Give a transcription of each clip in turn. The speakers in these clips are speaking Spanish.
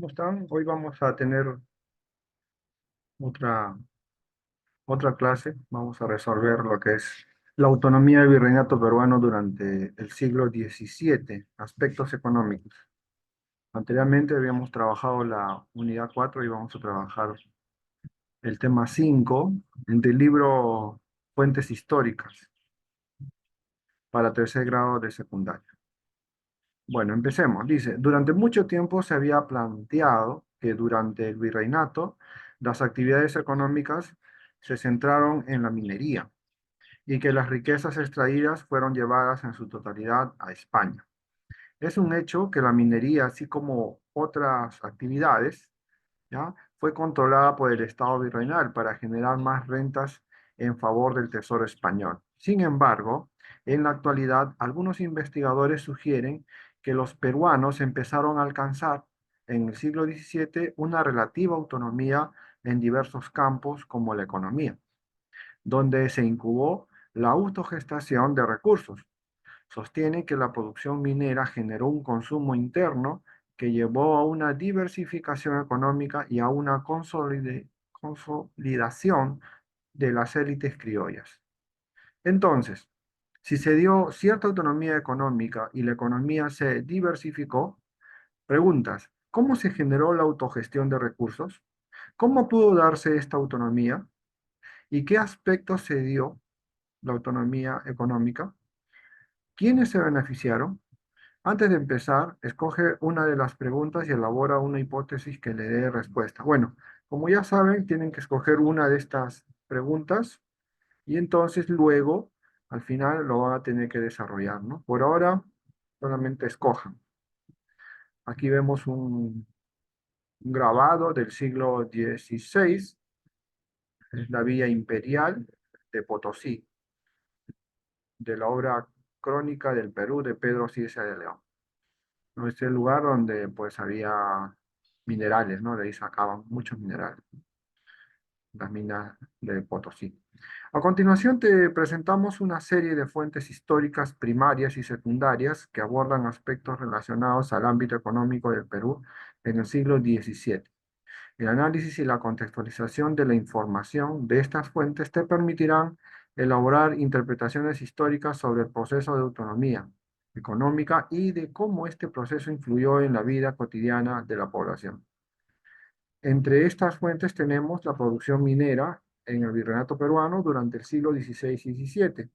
¿Cómo están? Hoy vamos a tener otra, otra clase. Vamos a resolver lo que es la autonomía del virreinato peruano durante el siglo XVII, aspectos económicos. Anteriormente habíamos trabajado la unidad 4 y vamos a trabajar el tema 5 del libro Fuentes Históricas para tercer grado de secundaria. Bueno, empecemos. Dice, durante mucho tiempo se había planteado que durante el virreinato las actividades económicas se centraron en la minería y que las riquezas extraídas fueron llevadas en su totalidad a España. Es un hecho que la minería, así como otras actividades, ¿ya? Fue controlada por el Estado virreinal para generar más rentas en favor del Tesoro español. Sin embargo, en la actualidad, algunos investigadores sugieren que los peruanos empezaron a alcanzar en el siglo XVII una relativa autonomía en diversos campos como la economía, donde se incubó la autogestación de recursos. Sostiene que la producción minera generó un consumo interno que llevó a una diversificación económica y a una consolidación de las élites criollas. Entonces, si se dio cierta autonomía económica y la economía se diversificó, preguntas, ¿cómo se generó la autogestión de recursos? ¿Cómo pudo darse esta autonomía? ¿Y qué aspectos se dio la autonomía económica? ¿Quiénes se beneficiaron? Antes de empezar, escoge una de las preguntas y elabora una hipótesis que le dé respuesta. Bueno, como ya saben, tienen que escoger una de estas preguntas y entonces luego, al final, lo van a tener que desarrollar, ¿no? Por ahora, solamente escojan. Aquí vemos un grabado del siglo XVI, es la Villa Imperial de Potosí, de la obra Crónica del Perú de Pedro Cieza de León. ¿No? Es el lugar donde pues había minerales, ¿no? De ahí sacaban muchos minerales, las minas de Potosí. A continuación te presentamos una serie de fuentes históricas primarias y secundarias que abordan aspectos relacionados al ámbito económico del Perú en el siglo XVII. El análisis y la contextualización de la información de estas fuentes te permitirán elaborar interpretaciones históricas sobre el proceso de autonomía económica y de cómo este proceso influyó en la vida cotidiana de la población. Entre estas fuentes tenemos la producción minera en el virreinato peruano durante el siglo XVI y XVII,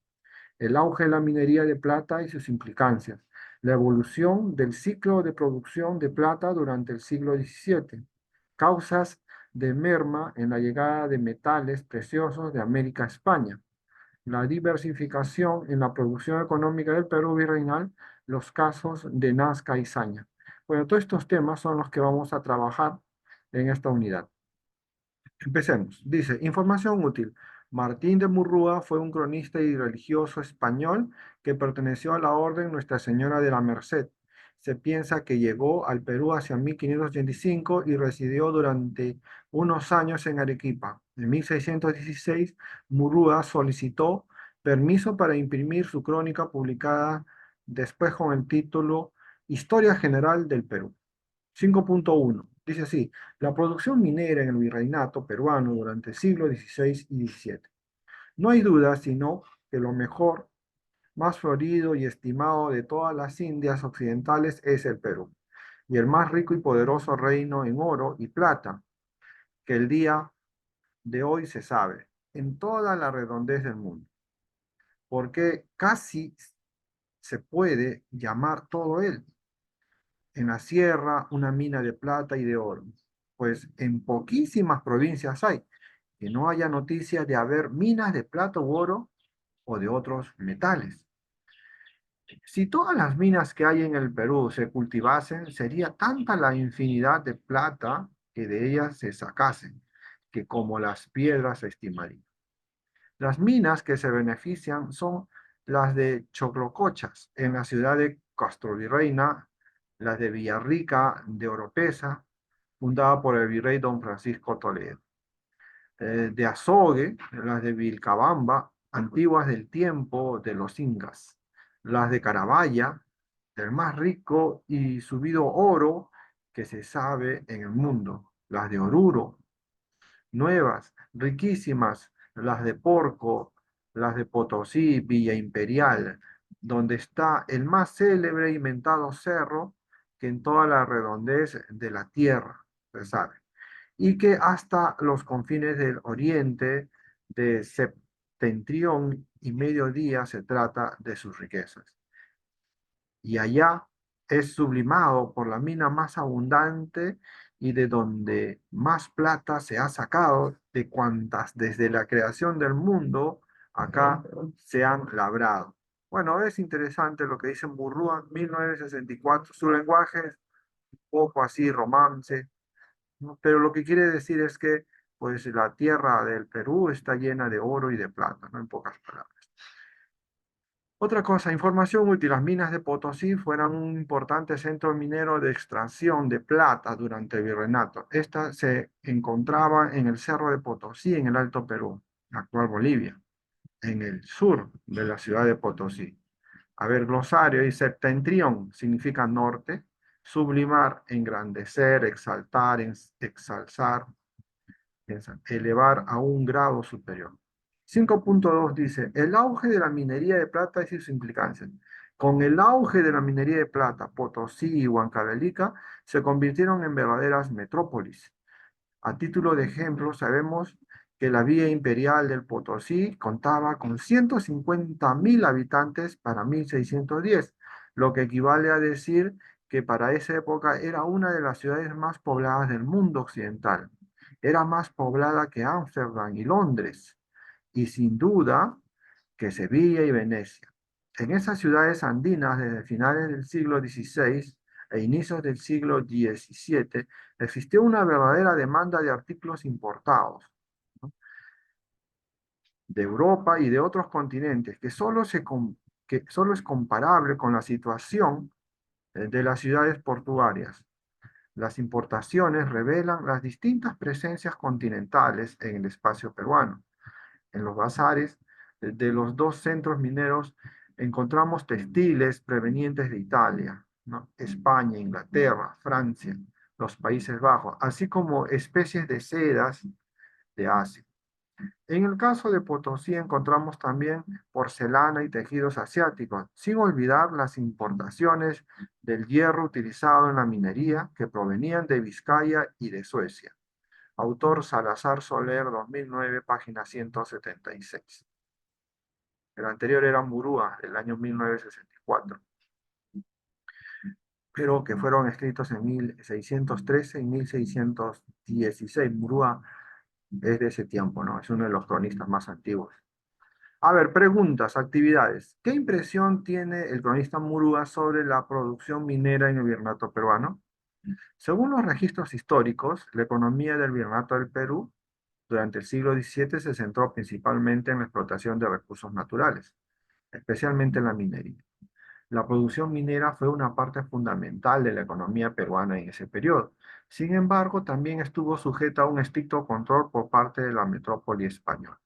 el auge de la minería de plata y sus implicancias, la evolución del ciclo de producción de plata durante el siglo XVII, causas de merma en la llegada de metales preciosos de América a España, la diversificación en la producción económica del Perú virreinal, los casos de Nazca y Saña. Bueno, todos estos temas son los que vamos a trabajar en esta unidad. Empecemos. Dice, información útil. Martín de Murrúa fue un cronista y religioso español que perteneció a la Orden Nuestra Señora de la Merced. Se piensa que llegó al Perú hacia 1585 y residió durante unos años en Arequipa. En 1616, Murrúa solicitó permiso para imprimir su crónica publicada después con el título Historia General del Perú. 5.1. Dice así, la producción minera en el virreinato peruano durante el siglo XVI y XVII. No hay duda, sino que lo mejor, más florido y estimado de todas las Indias occidentales es el Perú, y el más rico y poderoso reino en oro y plata, que el día de hoy se sabe, en toda la redondez del mundo, porque casi se puede llamar todo él. En la sierra una mina de plata y de oro, pues en poquísimas provincias hay que no haya noticia de haber minas de plata u oro o de otros metales. Si todas las minas que hay en el Perú se cultivasen, sería tanta la infinidad de plata que de ellas se sacasen, que como las piedras se estimarían. Las minas que se benefician son las de Choclocochas, en la ciudad de Castrovirreina, las de Villarrica de Oropesa, fundada por el virrey don Francisco Toledo, de Azogue, las de Vilcabamba, antiguas del tiempo de los incas, las de Carabaya, del más rico y subido oro que se sabe en el mundo. Las de Oruro, nuevas, riquísimas, las de Porco, las de Potosí, Villa Imperial, donde está el más célebre y mentado cerro que en toda la redondez de la tierra, se sabe, y que hasta los confines del oriente, de septentrión y mediodía, se trata de sus riquezas. Y allá es sublimado por la mina más abundante y de donde más plata se ha sacado de cuantas desde la creación del mundo acá se han labrado. Bueno, es interesante lo que dice Murrúa, 1964. Su lenguaje es un poco así romance, ¿no? Pero lo que quiere decir es que pues la tierra del Perú está llena de oro y de plata, ¿no? En pocas palabras. Otra cosa, información útil. Las minas de Potosí fueron un importante centro minero de extracción de plata durante el virreinato. Esta se encontraba en el Cerro de Potosí, en el Alto Perú, actual Bolivia, en el sur de la ciudad de Potosí. A ver, glosario y septentrión significa norte, sublimar, engrandecer, exaltar, exalzar, elevar a un grado superior. 5.2 dice, el auge de la minería de plata y sus implicancias. Con el auge de la minería de plata, Potosí y Huancavelica se convirtieron en verdaderas metrópolis. A título de ejemplo, sabemos que la vía imperial del Potosí contaba con 150.000 habitantes para 1610, lo que equivale a decir que para esa época era una de las ciudades más pobladas del mundo occidental. Era más poblada que Ámsterdam y Londres, y sin duda que Sevilla y Venecia. En esas ciudades andinas, desde finales del siglo XVI e inicios del siglo XVII, existió una verdadera demanda de artículos importados, ¿no? De Europa y de otros continentes, que solo es comparable con la situación de las ciudades portuarias. Las importaciones revelan las distintas presencias continentales en el espacio peruano. En los bazares de los dos centros mineros encontramos textiles provenientes de Italia, ¿no? España, Inglaterra, Francia, los Países Bajos, así como especies de sedas de Asia. En el caso de Potosí encontramos también porcelana y tejidos asiáticos, sin olvidar las importaciones del hierro utilizado en la minería que provenían de Vizcaya y de Suecia. Autor Salazar Soler, 2009, página 176. El anterior era Murúa, del año 1964, pero que fueron escritos en 1613 y 1616. Murúa es de ese tiempo, ¿no? Es uno de los cronistas más antiguos. A ver, preguntas, actividades. ¿Qué impresión tiene el cronista Murúa sobre la producción minera en el virreinato peruano? Según los registros históricos, la economía del virreinato del Perú durante el siglo XVII se centró principalmente en la explotación de recursos naturales, especialmente en la minería. La producción minera fue una parte fundamental de la economía peruana en ese periodo. Sin embargo, también estuvo sujeta a un estricto control por parte de la metrópoli española.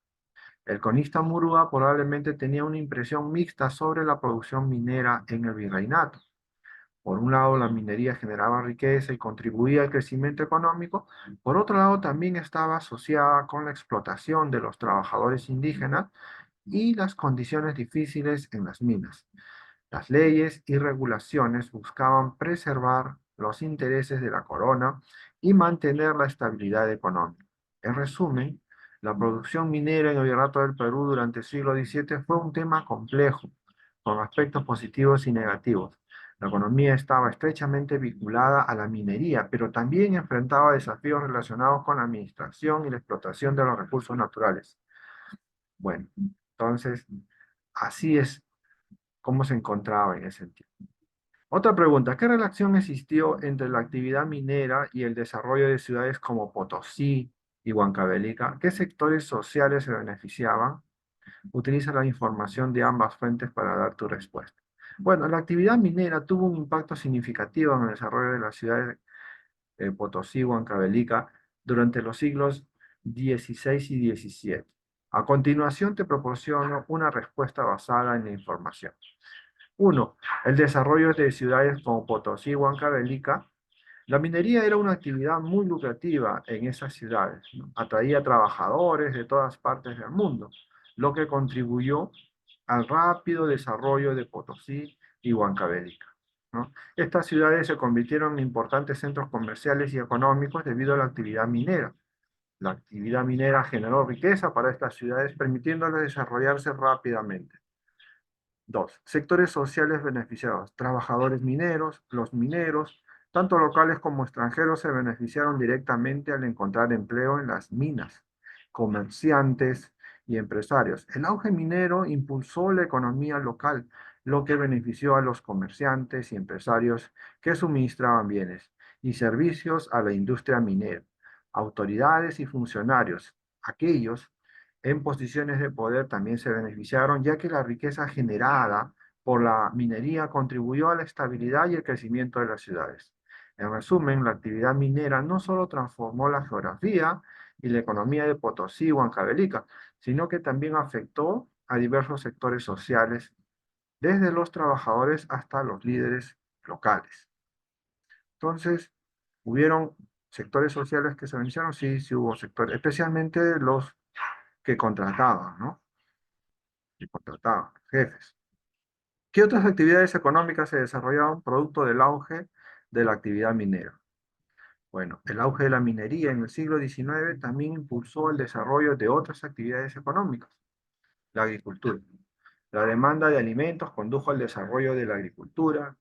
El cronista Murúa probablemente tenía una impresión mixta sobre la producción minera en el virreinato. Por un lado, la minería generaba riqueza y contribuía al crecimiento económico. Por otro lado, también estaba asociada con la explotación de los trabajadores indígenas y las condiciones difíciles en las minas. Las leyes y regulaciones buscaban preservar los intereses de la corona y mantener la estabilidad económica. En resumen, la producción minera en el Virreinato del Perú durante el siglo XVII fue un tema complejo, con aspectos positivos y negativos. La economía estaba estrechamente vinculada a la minería, pero también enfrentaba desafíos relacionados con la administración y la explotación de los recursos naturales. Bueno, entonces, así es como se encontraba en ese tiempo. Otra pregunta, ¿qué relación existió entre la actividad minera y el desarrollo de ciudades como Potosí y Huancavelica? ¿Qué sectores sociales se beneficiaban? Utiliza la información de ambas fuentes para dar tu respuesta. Bueno, la actividad minera tuvo un impacto significativo en el desarrollo de las ciudades de Potosí y Huancavelica durante los siglos XVI y XVII. A continuación te proporciono una respuesta basada en la información. 1. El desarrollo de ciudades como Potosí y Huancavelica. La minería era una actividad muy lucrativa en esas ciudades, ¿no? Atraía trabajadores de todas partes del mundo, lo que contribuyó al rápido desarrollo de Potosí y Huancavelica, ¿no? Estas ciudades se convirtieron en importantes centros comerciales y económicos debido a la actividad minera. La actividad minera generó riqueza para estas ciudades, permitiéndoles desarrollarse rápidamente. Dos, sectores sociales beneficiados. Trabajadores mineros, los mineros, tanto locales como extranjeros, se beneficiaron directamente al encontrar empleo en las minas. Comerciantes y empresarios. El auge minero impulsó la economía local, lo que benefició a los comerciantes y empresarios que suministraban bienes y servicios a la industria minera. Autoridades y funcionarios, aquellos en posiciones de poder también se beneficiaron, ya que la riqueza generada por la minería contribuyó a la estabilidad y el crecimiento de las ciudades. En resumen, la actividad minera no solo transformó la geografía y la economía de Potosí o Huancavelica, sino que también afectó a diversos sectores sociales, desde los trabajadores hasta los líderes locales. Entonces, ¿hubieron sectores sociales que se beneficiaron? Sí, sí hubo sectores, especialmente los que contrataban, ¿no? Que contrataban, jefes. ¿Qué otras actividades económicas se desarrollaron producto del auge de la actividad minera? Bueno, el auge de la minería en el siglo XIX también impulsó el desarrollo de otras actividades económicas. La agricultura. La demanda de alimentos condujo al desarrollo de la agricultura.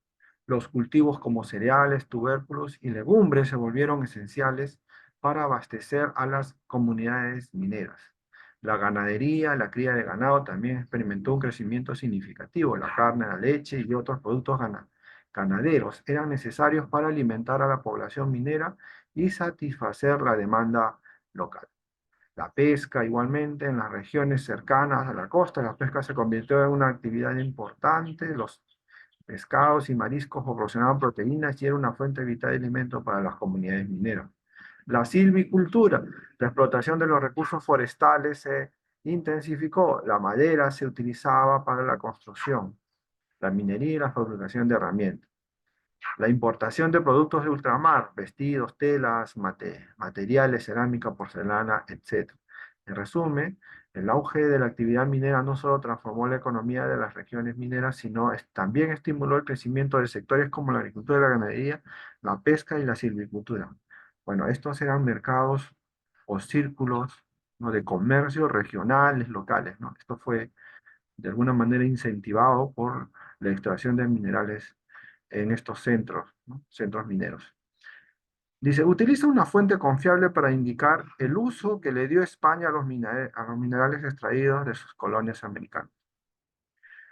Los cultivos como cereales, tubérculos y legumbres se volvieron esenciales para abastecer a las comunidades mineras. La ganadería, la cría de ganado también experimentó un crecimiento significativo. La carne, la leche y otros productos ganaderos eran necesarios para alimentar a la población minera y satisfacer la demanda local. La pesca, igualmente, en las regiones cercanas a la costa, la pesca se convirtió en una actividad importante. Los pescados y mariscos proporcionaban proteínas y era una fuente vital de alimento para las comunidades mineras. La silvicultura, la explotación de los recursos forestales se intensificó. La madera se utilizaba para la construcción, la minería y la fabricación de herramientas. La importación de productos de ultramar, vestidos, telas, materiales, cerámica, porcelana, etc. En resumen, el auge de la actividad minera no solo transformó la economía de las regiones mineras, sino también estimuló el crecimiento de sectores como la agricultura y la ganadería, la pesca y la silvicultura. Bueno, estos eran mercados o círculos, ¿no?, de comercio regionales, locales, ¿no? Esto fue de alguna manera incentivado por la extracción de minerales en estos centros, ¿no? Centros mineros. Dice, utiliza una fuente confiable para indicar el uso que le dio España a los minerales extraídos de sus colonias americanas.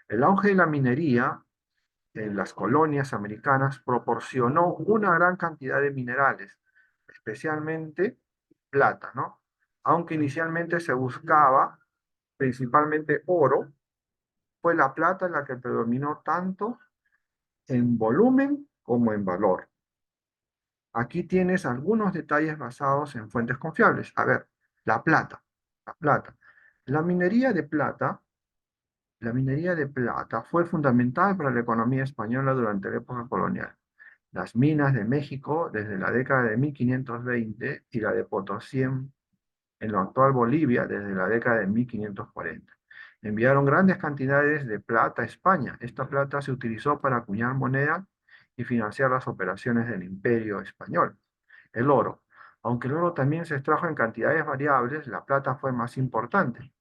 El auge de la minería en las colonias americanas proporcionó una gran cantidad de minerales, especialmente plata, ¿no? Aunque inicialmente se buscaba principalmente oro, fue la plata la que predominó tanto en volumen como en valor. Aquí tienes algunos detalles basados en fuentes confiables. A ver, la plata, la plata. La minería de plata, la minería de plata fue fundamental para la economía española durante la época colonial. Las minas de México desde la década de 1520 y la de Potosí en la actual Bolivia desde la década de 1540. Enviaron grandes cantidades de plata a España. Esta plata se utilizó para acuñar moneda y financiar las operaciones del Imperio español. El oro. Aunque el oro también se extrajo en cantidades variables, la plata fue más importante.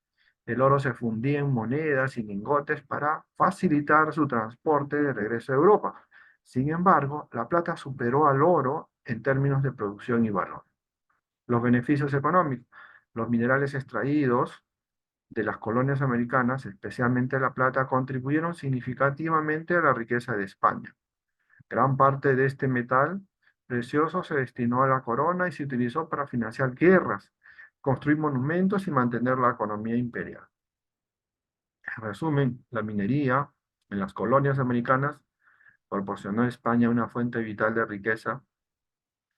El oro se fundía en monedas y lingotes para facilitar su transporte de regreso a Europa. Sin embargo, la plata superó al oro en términos de producción y valor. Los beneficios económicos. Los minerales extraídos de las colonias americanas, especialmente la plata, contribuyeron significativamente a la riqueza de España. Gran parte de este metal precioso se destinó a la corona y se utilizó para financiar guerras, construir monumentos y mantener la economía imperial. En resumen, la minería en las colonias americanas proporcionó a España una fuente vital de riqueza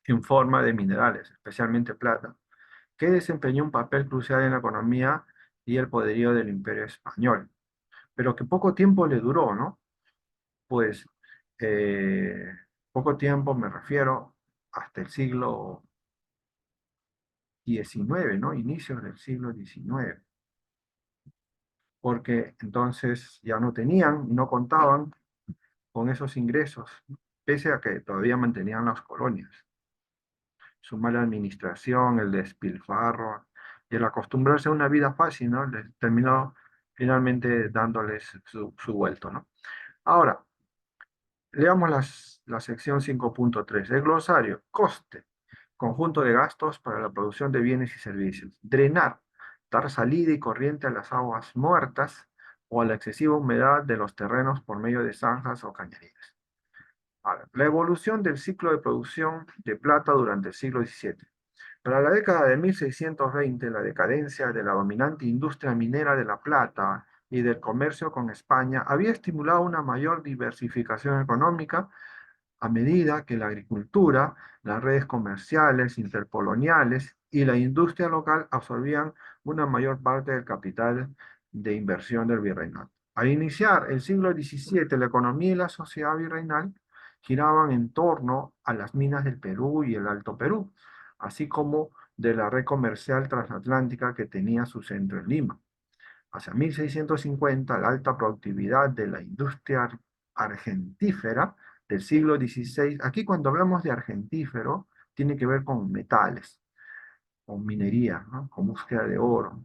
en forma de minerales, especialmente plata, que desempeñó un papel crucial en la economía y el poderío del Imperio español, pero que poco tiempo le duró, ¿no? Pues eh, poco tiempo me refiero hasta el siglo XIX, ¿no? Inicios del siglo XIX, porque entonces ya no tenían, no contaban con esos ingresos, pese a que todavía mantenían las colonias. Su mala administración, el despilfarro y el acostumbrarse a una vida fácil, ¿no? Les terminó finalmente dándoles su vuelto, ¿no? Ahora, leamos la sección 5.3. El glosario, coste, conjunto de gastos para la producción de bienes y servicios. Drenar, dar salida y corriente a las aguas muertas o a la excesiva humedad de los terrenos por medio de zanjas o cañerías. Ahora, la evolución del ciclo de producción de plata durante el siglo XVII. Para la década de 1620, la decadencia de la dominante industria minera de la plata y del comercio con España había estimulado una mayor diversificación económica a medida que la agricultura, las redes comerciales, intercoloniales y la industria local absorbían una mayor parte del capital de inversión del virreinato. Al iniciar el siglo XVII, la economía y la sociedad virreinal giraban en torno a las minas del Perú y el Alto Perú, así como de la red comercial transatlántica que tenía su centro en Lima. Hacia 1650, la alta productividad de la industria argentífera del siglo XVI, aquí cuando hablamos de argentífero, tiene que ver con metales, con minería, ¿no? Con búsqueda de oro.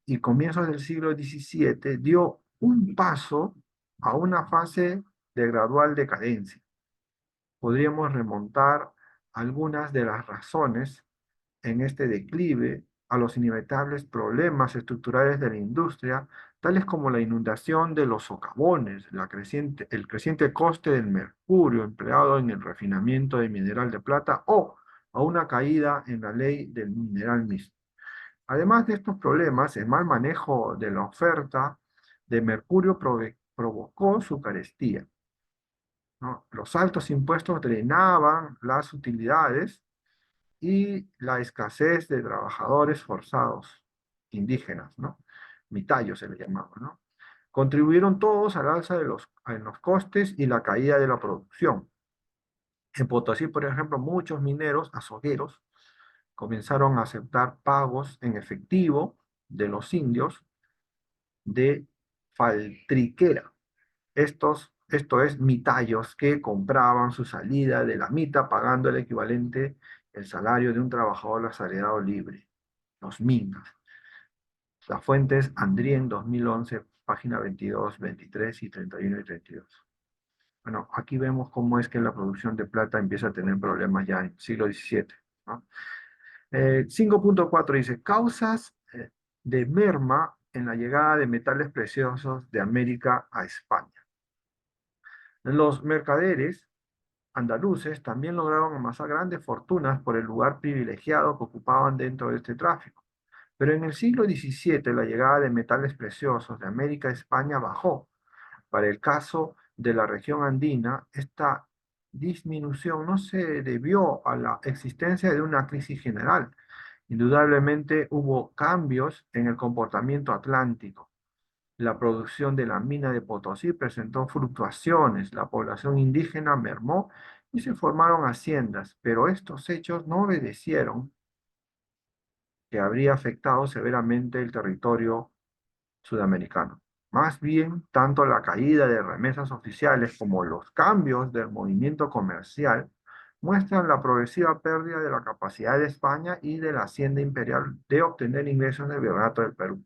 Y comienzos del siglo XVII dio un paso a una fase de gradual decadencia. Podríamos remontar algunas de las razones en este declive a los inevitables problemas estructurales de la industria, tales como la inundación de los socavones, el creciente coste del mercurio empleado en el refinamiento del mineral de plata o a una caída en la ley del mineral mismo. Además de estos problemas, el mal manejo de la oferta de mercurio provocó su carestía, ¿no? Los altos impuestos drenaban las utilidades y la escasez de trabajadores forzados indígenas, ¿no? Mitayos se le llamaba, ¿no? Contribuyeron todos al alza en los costes y la caída de la producción. En Potosí, por ejemplo, muchos mineros azogueros comenzaron a aceptar pagos en efectivo de los indios de faltriquera. Esto es mitayos que compraban su salida de la mita pagando el equivalente el salario de un trabajador asalariado libre, los mingas. La fuente es Andrien 2011, página 22, 23 y 31 y 32. Bueno, aquí vemos cómo es que la producción de plata empieza a tener problemas ya en el siglo XVII, ¿no? 5.4 dice, causas de merma en la llegada de metales preciosos de América a España. Los mercaderes andaluces también lograron amasar grandes fortunas por el lugar privilegiado que ocupaban dentro de este tráfico. Pero en el siglo XVII la llegada de metales preciosos de América a España bajó. Para el caso de la región andina, esta disminución no se debió a la existencia de una crisis general. Indudablemente hubo cambios en el comportamiento atlántico. La producción de la mina de Potosí presentó fluctuaciones, la población indígena mermó y se formaron haciendas, pero estos hechos no obedecieron que habría afectado severamente el territorio sudamericano. Más bien, tanto la caída de remesas oficiales como los cambios del movimiento comercial muestran la progresiva pérdida de la capacidad de España y de la hacienda imperial de obtener ingresos del virreinato del Perú.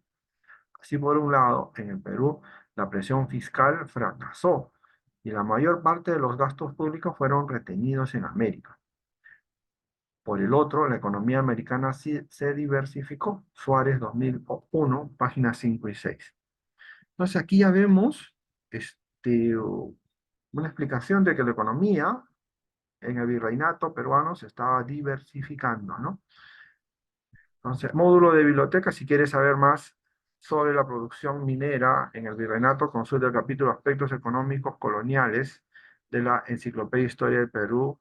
Así, por un lado, en el Perú, la presión fiscal fracasó y la mayor parte de los gastos públicos fueron retenidos en América. Por el otro, la economía americana sí se diversificó. Suárez 2001, páginas 5 y 6. Entonces, aquí ya vemos una explicación de que la economía en el virreinato peruano se estaba diversificando, ¿no? Entonces, módulo de biblioteca, si quieres saber más sobre la producción minera en el virreinato, consulta el capítulo Aspectos Económicos Coloniales de la Enciclopedia Historia del Perú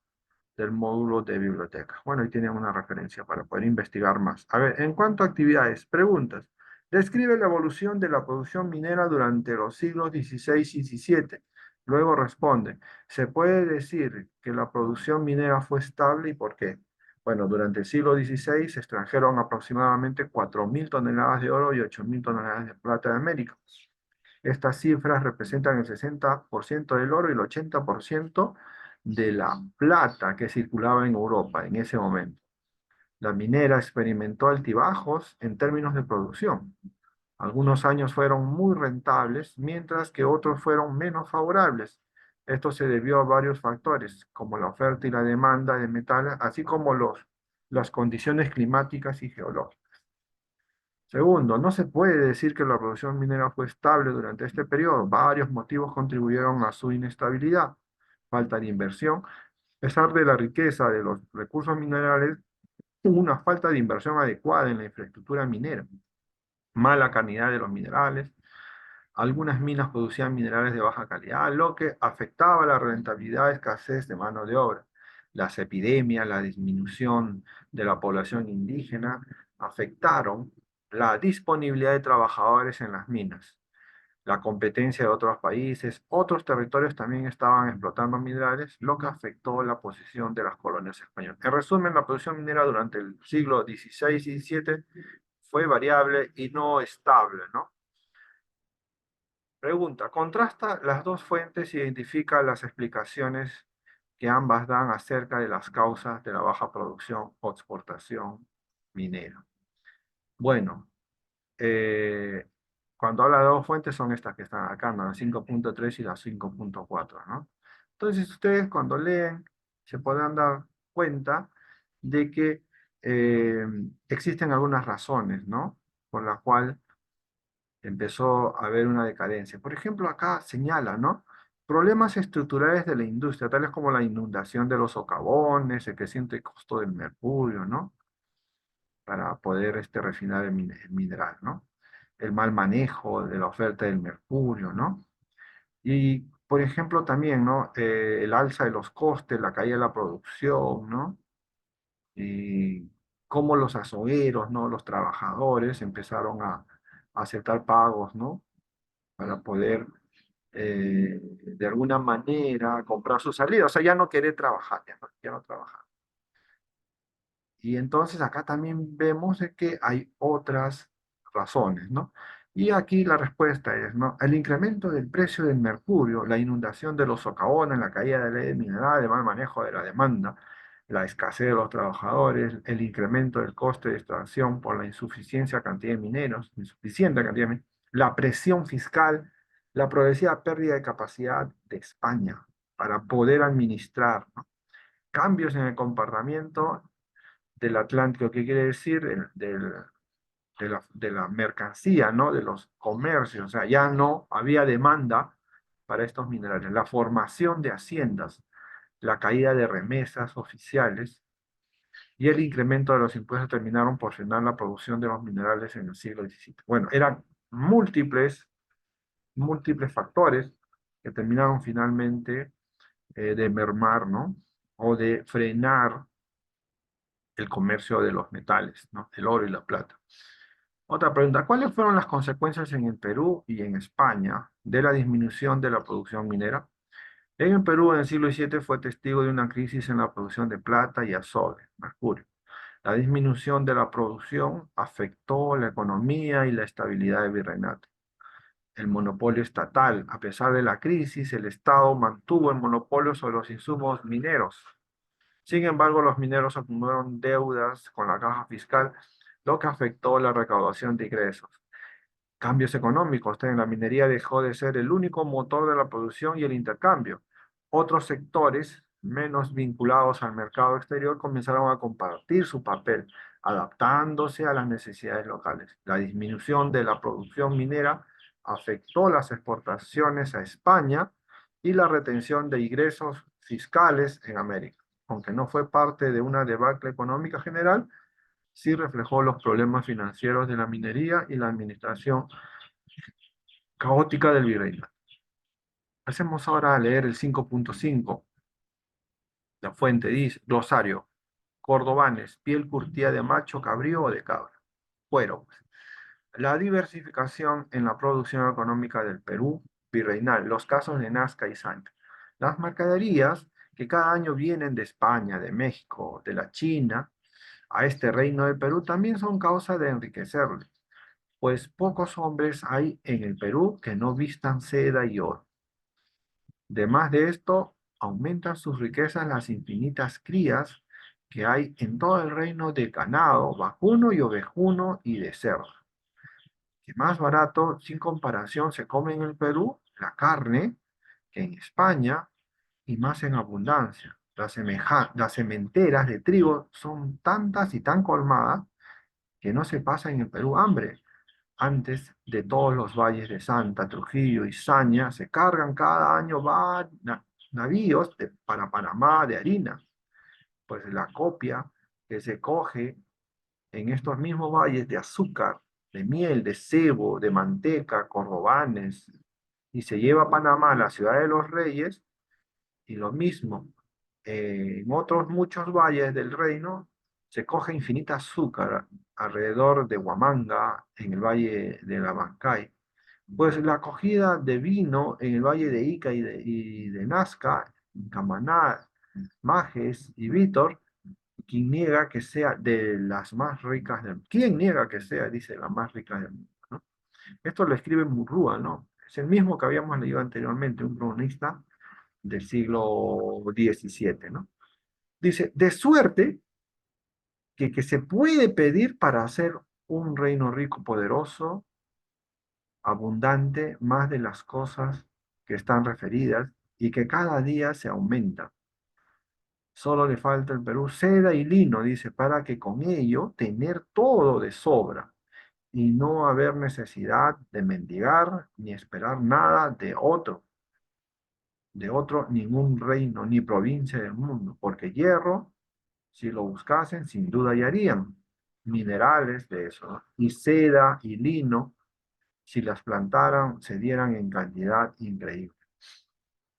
del módulo de biblioteca. Bueno, ahí tienen una referencia para poder investigar más. A ver, en cuanto a actividades, preguntas. Describe la evolución de la producción minera durante los siglos XVI y XVII. Luego responde, ¿se puede decir que la producción minera fue estable y por qué? Bueno, durante el siglo XVI se extrajeron aproximadamente 4.000 toneladas de oro y 8.000 toneladas de plata de América. Estas cifras representan el 60% del oro y el 80% de la plata que circulaba en Europa en ese momento. La minera experimentó altibajos en términos de producción. Algunos años fueron muy rentables, mientras que otros fueron menos favorables. Esto se debió a varios factores, como la oferta y la demanda de metales, así como las condiciones climáticas y geológicas. Segundo, no se puede decir que la producción minera fue estable durante este periodo. Varios motivos contribuyeron a su inestabilidad. Falta de inversión. A pesar de la riqueza de los recursos minerales, hubo una falta de inversión adecuada en la infraestructura minera, mala calidad de los minerales. Algunas minas producían minerales de baja calidad, lo que afectaba la rentabilidad y escasez de mano de obra. Las epidemias, la disminución de la población indígena afectaron la disponibilidad de trabajadores en las minas. La competencia de otros países, otros territorios también estaban explotando minerales, lo que afectó la posición de las colonias españolas. En resumen, la producción minera durante el siglo XVI y XVII fue variable y no estable, ¿no? Pregunta, contrasta las dos fuentes y identifica las explicaciones que ambas dan acerca de las causas de la baja producción o exportación minera. Bueno, eh, cuando habla de dos fuentes son estas que están acá, ¿no? La 5.3 y la 5.4, ¿no? Entonces ustedes cuando leen se podrán dar cuenta de que existen algunas razones, ¿no? Por la cual empezó a haber una decadencia. Por ejemplo, acá señala, ¿no? Problemas estructurales de la industria, tales como la inundación de los socavones, el creciente costo del mercurio, ¿no? Para poder refinar el mineral, ¿no? El mal manejo de la oferta del mercurio, ¿no? Y, por ejemplo, también, ¿no? El alza de los costes, la caída de la producción, ¿no? Y cómo los azogueros, ¿no? Los trabajadores empezaron a aceptar pagos, ¿no? Para poder de alguna manera comprar su salida, o sea, ya no querer trabajar, ya no trabajar. Y entonces acá también vemos de que hay otras razones, ¿no? Y aquí la respuesta es, ¿no? El incremento del precio del mercurio, la inundación de los socavones, la caída de la ley de mineral, el mal manejo de la demanda, la escasez de los trabajadores, el incremento del coste de extracción por la insuficiencia cantidad de mineros, insuficiente cantidad de mineros, la presión fiscal, la progresiva pérdida de capacidad de España para poder administrar, ¿no? Cambios en el comportamiento del Atlántico, ¿qué quiere decir? De la mercancía, ¿no? De los comercios, o sea, ya no había demanda para estos minerales. La formación de haciendas, la caída de remesas oficiales y el incremento de los impuestos terminaron por frenar la producción de los minerales en el siglo XVII. Bueno, eran múltiples factores que terminaron finalmente de mermar, ¿no? O de frenar el comercio de los metales, ¿no? El oro y la plata. Otra pregunta, ¿cuáles fueron las consecuencias en el Perú y en España de la disminución de la producción minera? En el Perú, en el siglo XVII, fue testigo de una crisis en la producción de plata y azogue, mercurio. La disminución de la producción afectó la economía y la estabilidad del virreinato. El monopolio estatal, a pesar de la crisis, el Estado mantuvo el monopolio sobre los insumos mineros. Sin embargo, los mineros acumularon deudas con la caja fiscal, lo que afectó la recaudación de ingresos. Cambios económicos. La minería dejó de ser el único motor de la producción y el intercambio. Otros sectores, menos vinculados al mercado exterior, comenzaron a compartir su papel, adaptándose a las necesidades locales. La disminución de la producción minera afectó las exportaciones a España y la retención de ingresos fiscales en América. Aunque no fue parte de una debacle económica general, sí reflejó los problemas financieros de la minería y la administración caótica del virreinato. Pasemos ahora a leer el 5.5. La fuente dice, glosario, cordobanes, piel curtida de macho, cabrío o de cabra. Cuero. La diversificación en la producción económica del Perú virreinal, los casos de Nazca y Saña. Las mercaderías que cada año vienen de España, de México, de la China, a este reino de Perú también son causa de enriquecerle, pues pocos hombres hay en el Perú que no vistan seda y oro. Además de esto, aumentan sus riquezas las infinitas crías que hay en todo el reino de ganado, vacuno y ovejuno y de cerdo. Que más barato, sin comparación, se come en el Perú la carne que en España y más en abundancia. Las sementeras de trigo son tantas y tan colmadas que no se pasa en el Perú hambre. Antes de todos los valles de Santa, Trujillo y Saña, se cargan cada año navíos para Panamá de harina, pues la copia que se coge en estos mismos valles de azúcar, de miel, de cebo, de manteca, cordobanes, y se lleva a Panamá, la ciudad de los reyes, y lo mismo, en otros muchos valles del reino se coge infinita azúcar alrededor de Huamanga, en el valle de la Bancay. Pues la acogida de vino en el valle de Ica y de Nazca, en Camaná, Majes y Vítor, quien niega que sea de las más ricas del mundo. ¿Quién niega que sea, dice, la más rica del mundo? ¿No? Esto lo escribe Murrúa, ¿no? Es el mismo que habíamos leído anteriormente, un cronista del siglo XVII, ¿no? Dice, de suerte que se puede pedir para hacer un reino rico, poderoso, abundante, más de las cosas que están referidas y que cada día se aumenta. Solo le falta el Perú seda y lino, dice, para que con ello tener todo de sobra y no haber necesidad de mendigar ni esperar nada de otro ningún reino ni provincia del mundo, porque hierro, si lo buscasen, sin duda hallarían minerales de eso, ¿no? Y seda y lino, si las plantaran, se dieran en cantidad increíble.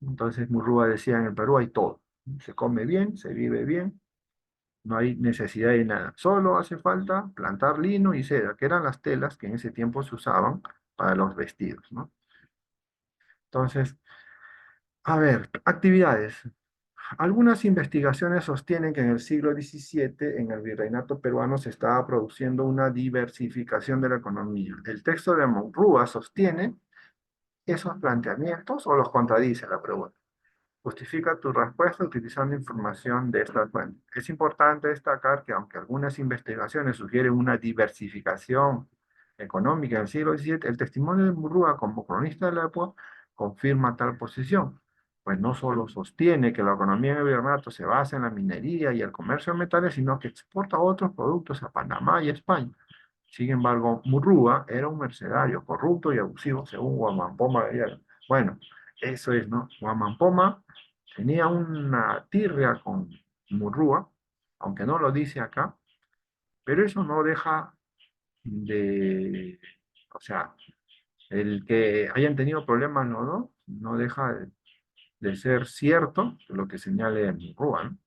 Entonces Murrúa decía, en el Perú hay todo, se come bien, se vive bien, no hay necesidad de nada, solo hace falta plantar lino y seda, que eran las telas que en ese tiempo se usaban para los vestidos, ¿no? Entonces, a ver, actividades. Algunas investigaciones sostienen que en el siglo XVII, en el virreinato peruano, se estaba produciendo una diversificación de la economía. El texto de Monrúa sostiene esos planteamientos o los contradice la pregunta. Justifica tu respuesta utilizando información de esta fuente. Es importante destacar que aunque algunas investigaciones sugieren una diversificación económica en el siglo XVII, el testimonio de Murúa como cronista de la época confirma tal posición, pues no solo sostiene que la economía en el virreinato se basa en la minería y el comercio de metales, sino que exporta otros productos a Panamá y España. Sin embargo, Murrúa era un mercenario corrupto y abusivo, según Guamampoma. Bueno, eso es, ¿no? Guamampoma tenía una tirria con Murrúa, aunque no lo dice acá, pero eso no deja de, o sea, el que hayan tenido problemas los dos, no deja de ser cierto lo que señale Murrúa, ¿no?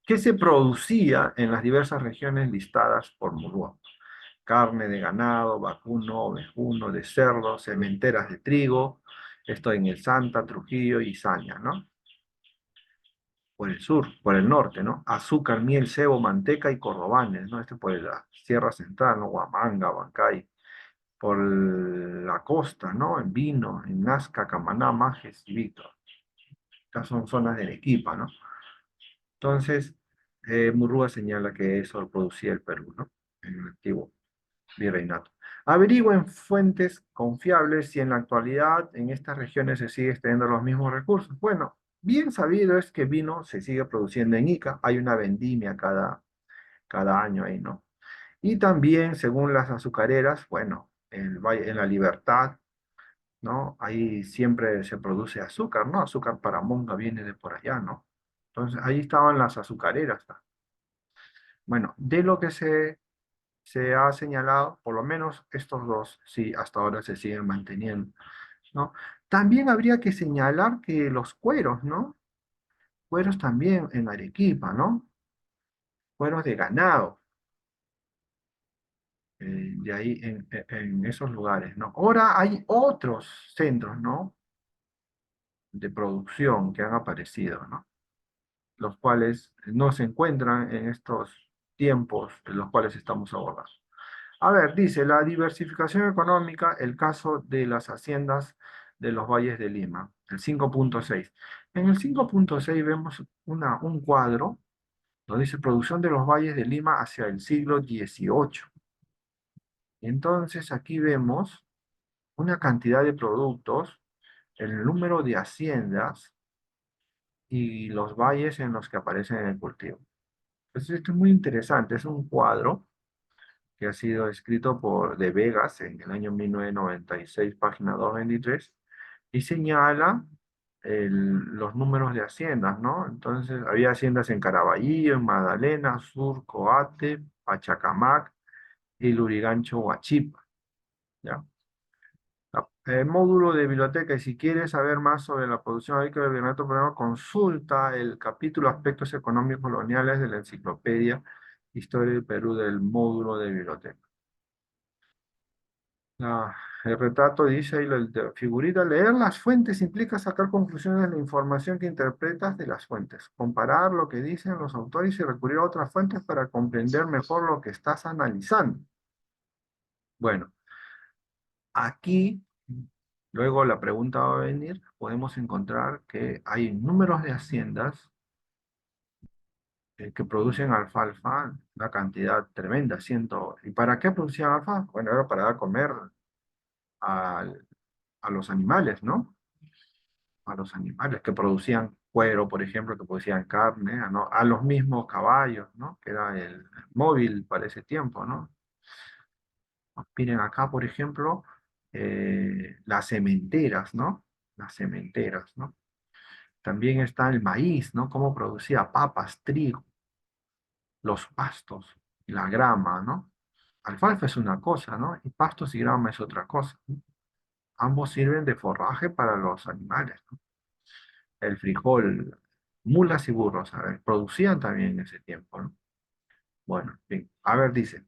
¿Qué se producía en las diversas regiones listadas por Murrúa? Carne de ganado, vacuno, ovejuno, de cerdo, sementeras de trigo, esto en el Santa, Trujillo y Saña, ¿no? Por el sur, por el norte, ¿no? Azúcar, miel, cebo, manteca y cordobanes, ¿no? Este por la Sierra Central, ¿no? Huamanga, Huancay. Por la costa, ¿no? En Vino, en Nazca, Camaná, Majes y Víctor. Estas son zonas de Arequipa, ¿no? Entonces, Murúa señala que eso lo producía el Perú, ¿no? En el antiguo virreinato. Averigüen fuentes confiables si en la actualidad en estas regiones se sigue extendiendo los mismos recursos. Bueno, bien sabido es que vino se sigue produciendo en Ica, hay una vendimia cada año ahí, ¿no? Y también, según las azucareras, bueno, en la Libertad, ¿no? Ahí siempre se produce azúcar, ¿no? Azúcar para monga viene de por allá, ¿no? Entonces, ahí estaban las azucareras. Bueno, de lo que se ha señalado, por lo menos estos dos, sí, hasta ahora se siguen manteniendo, ¿no? También habría que señalar que los cueros, ¿no? Cueros también en Arequipa, ¿no? Cueros de ganado. de ahí en esos lugares, ¿no? Ahora hay otros centros, ¿no? De producción que han aparecido, ¿no? Los cuales no se encuentran en estos tiempos en los cuales estamos abordando. A ver, dice, la diversificación económica, el caso de las haciendas de los valles de Lima, el 5.6. En el 5.6 vemos un cuadro donde dice producción de los valles de Lima hacia el siglo XVIII. Entonces aquí vemos una cantidad de productos, el número de haciendas y los valles en los que aparecen en el cultivo. Entonces esto es muy interesante, es un cuadro que ha sido escrito por De Vegas en el año 1996, página 223, y señala los números de haciendas, ¿no? Entonces, había haciendas en Caraballo, en Magdalena, Surco, Ate, Pachacamac y Lurigancho, Huachipa, ¿ya? El módulo de biblioteca, y si quieres saber más sobre la producción agrícola del Virreinato Peruano, consulta el capítulo Aspectos Económicos Coloniales de la Enciclopedia Historia del Perú del módulo de biblioteca. El retrato dice ahí, figurita, leer las fuentes implica sacar conclusiones de la información que interpretas de las fuentes, comparar lo que dicen los autores y recurrir a otras fuentes para comprender mejor lo que estás analizando. Bueno, aquí, luego la pregunta va a venir, podemos encontrar que hay números de haciendas que producen alfalfa, una cantidad tremenda, ciento. ¿Y para qué producían alfalfa? Bueno, era para dar a comer al- a los animales, ¿no? A los animales que producían cuero, por ejemplo, que producían carne, ¿no? A los mismos caballos, ¿no? Que era el móvil para ese tiempo, ¿no? Miren acá, por ejemplo, las cementeras, ¿no? Las cementeras, ¿no? También está el maíz, ¿no? Cómo producía papas, trigo, los pastos, la grama, ¿no? Alfalfa es una cosa, ¿no? Y pastos y grama es otra cosa, ¿no? Ambos sirven de forraje para los animales, ¿no? El frijol, mulas y burros, a ver, producían también en ese tiempo, ¿no? Bueno, bien, a ver, dice,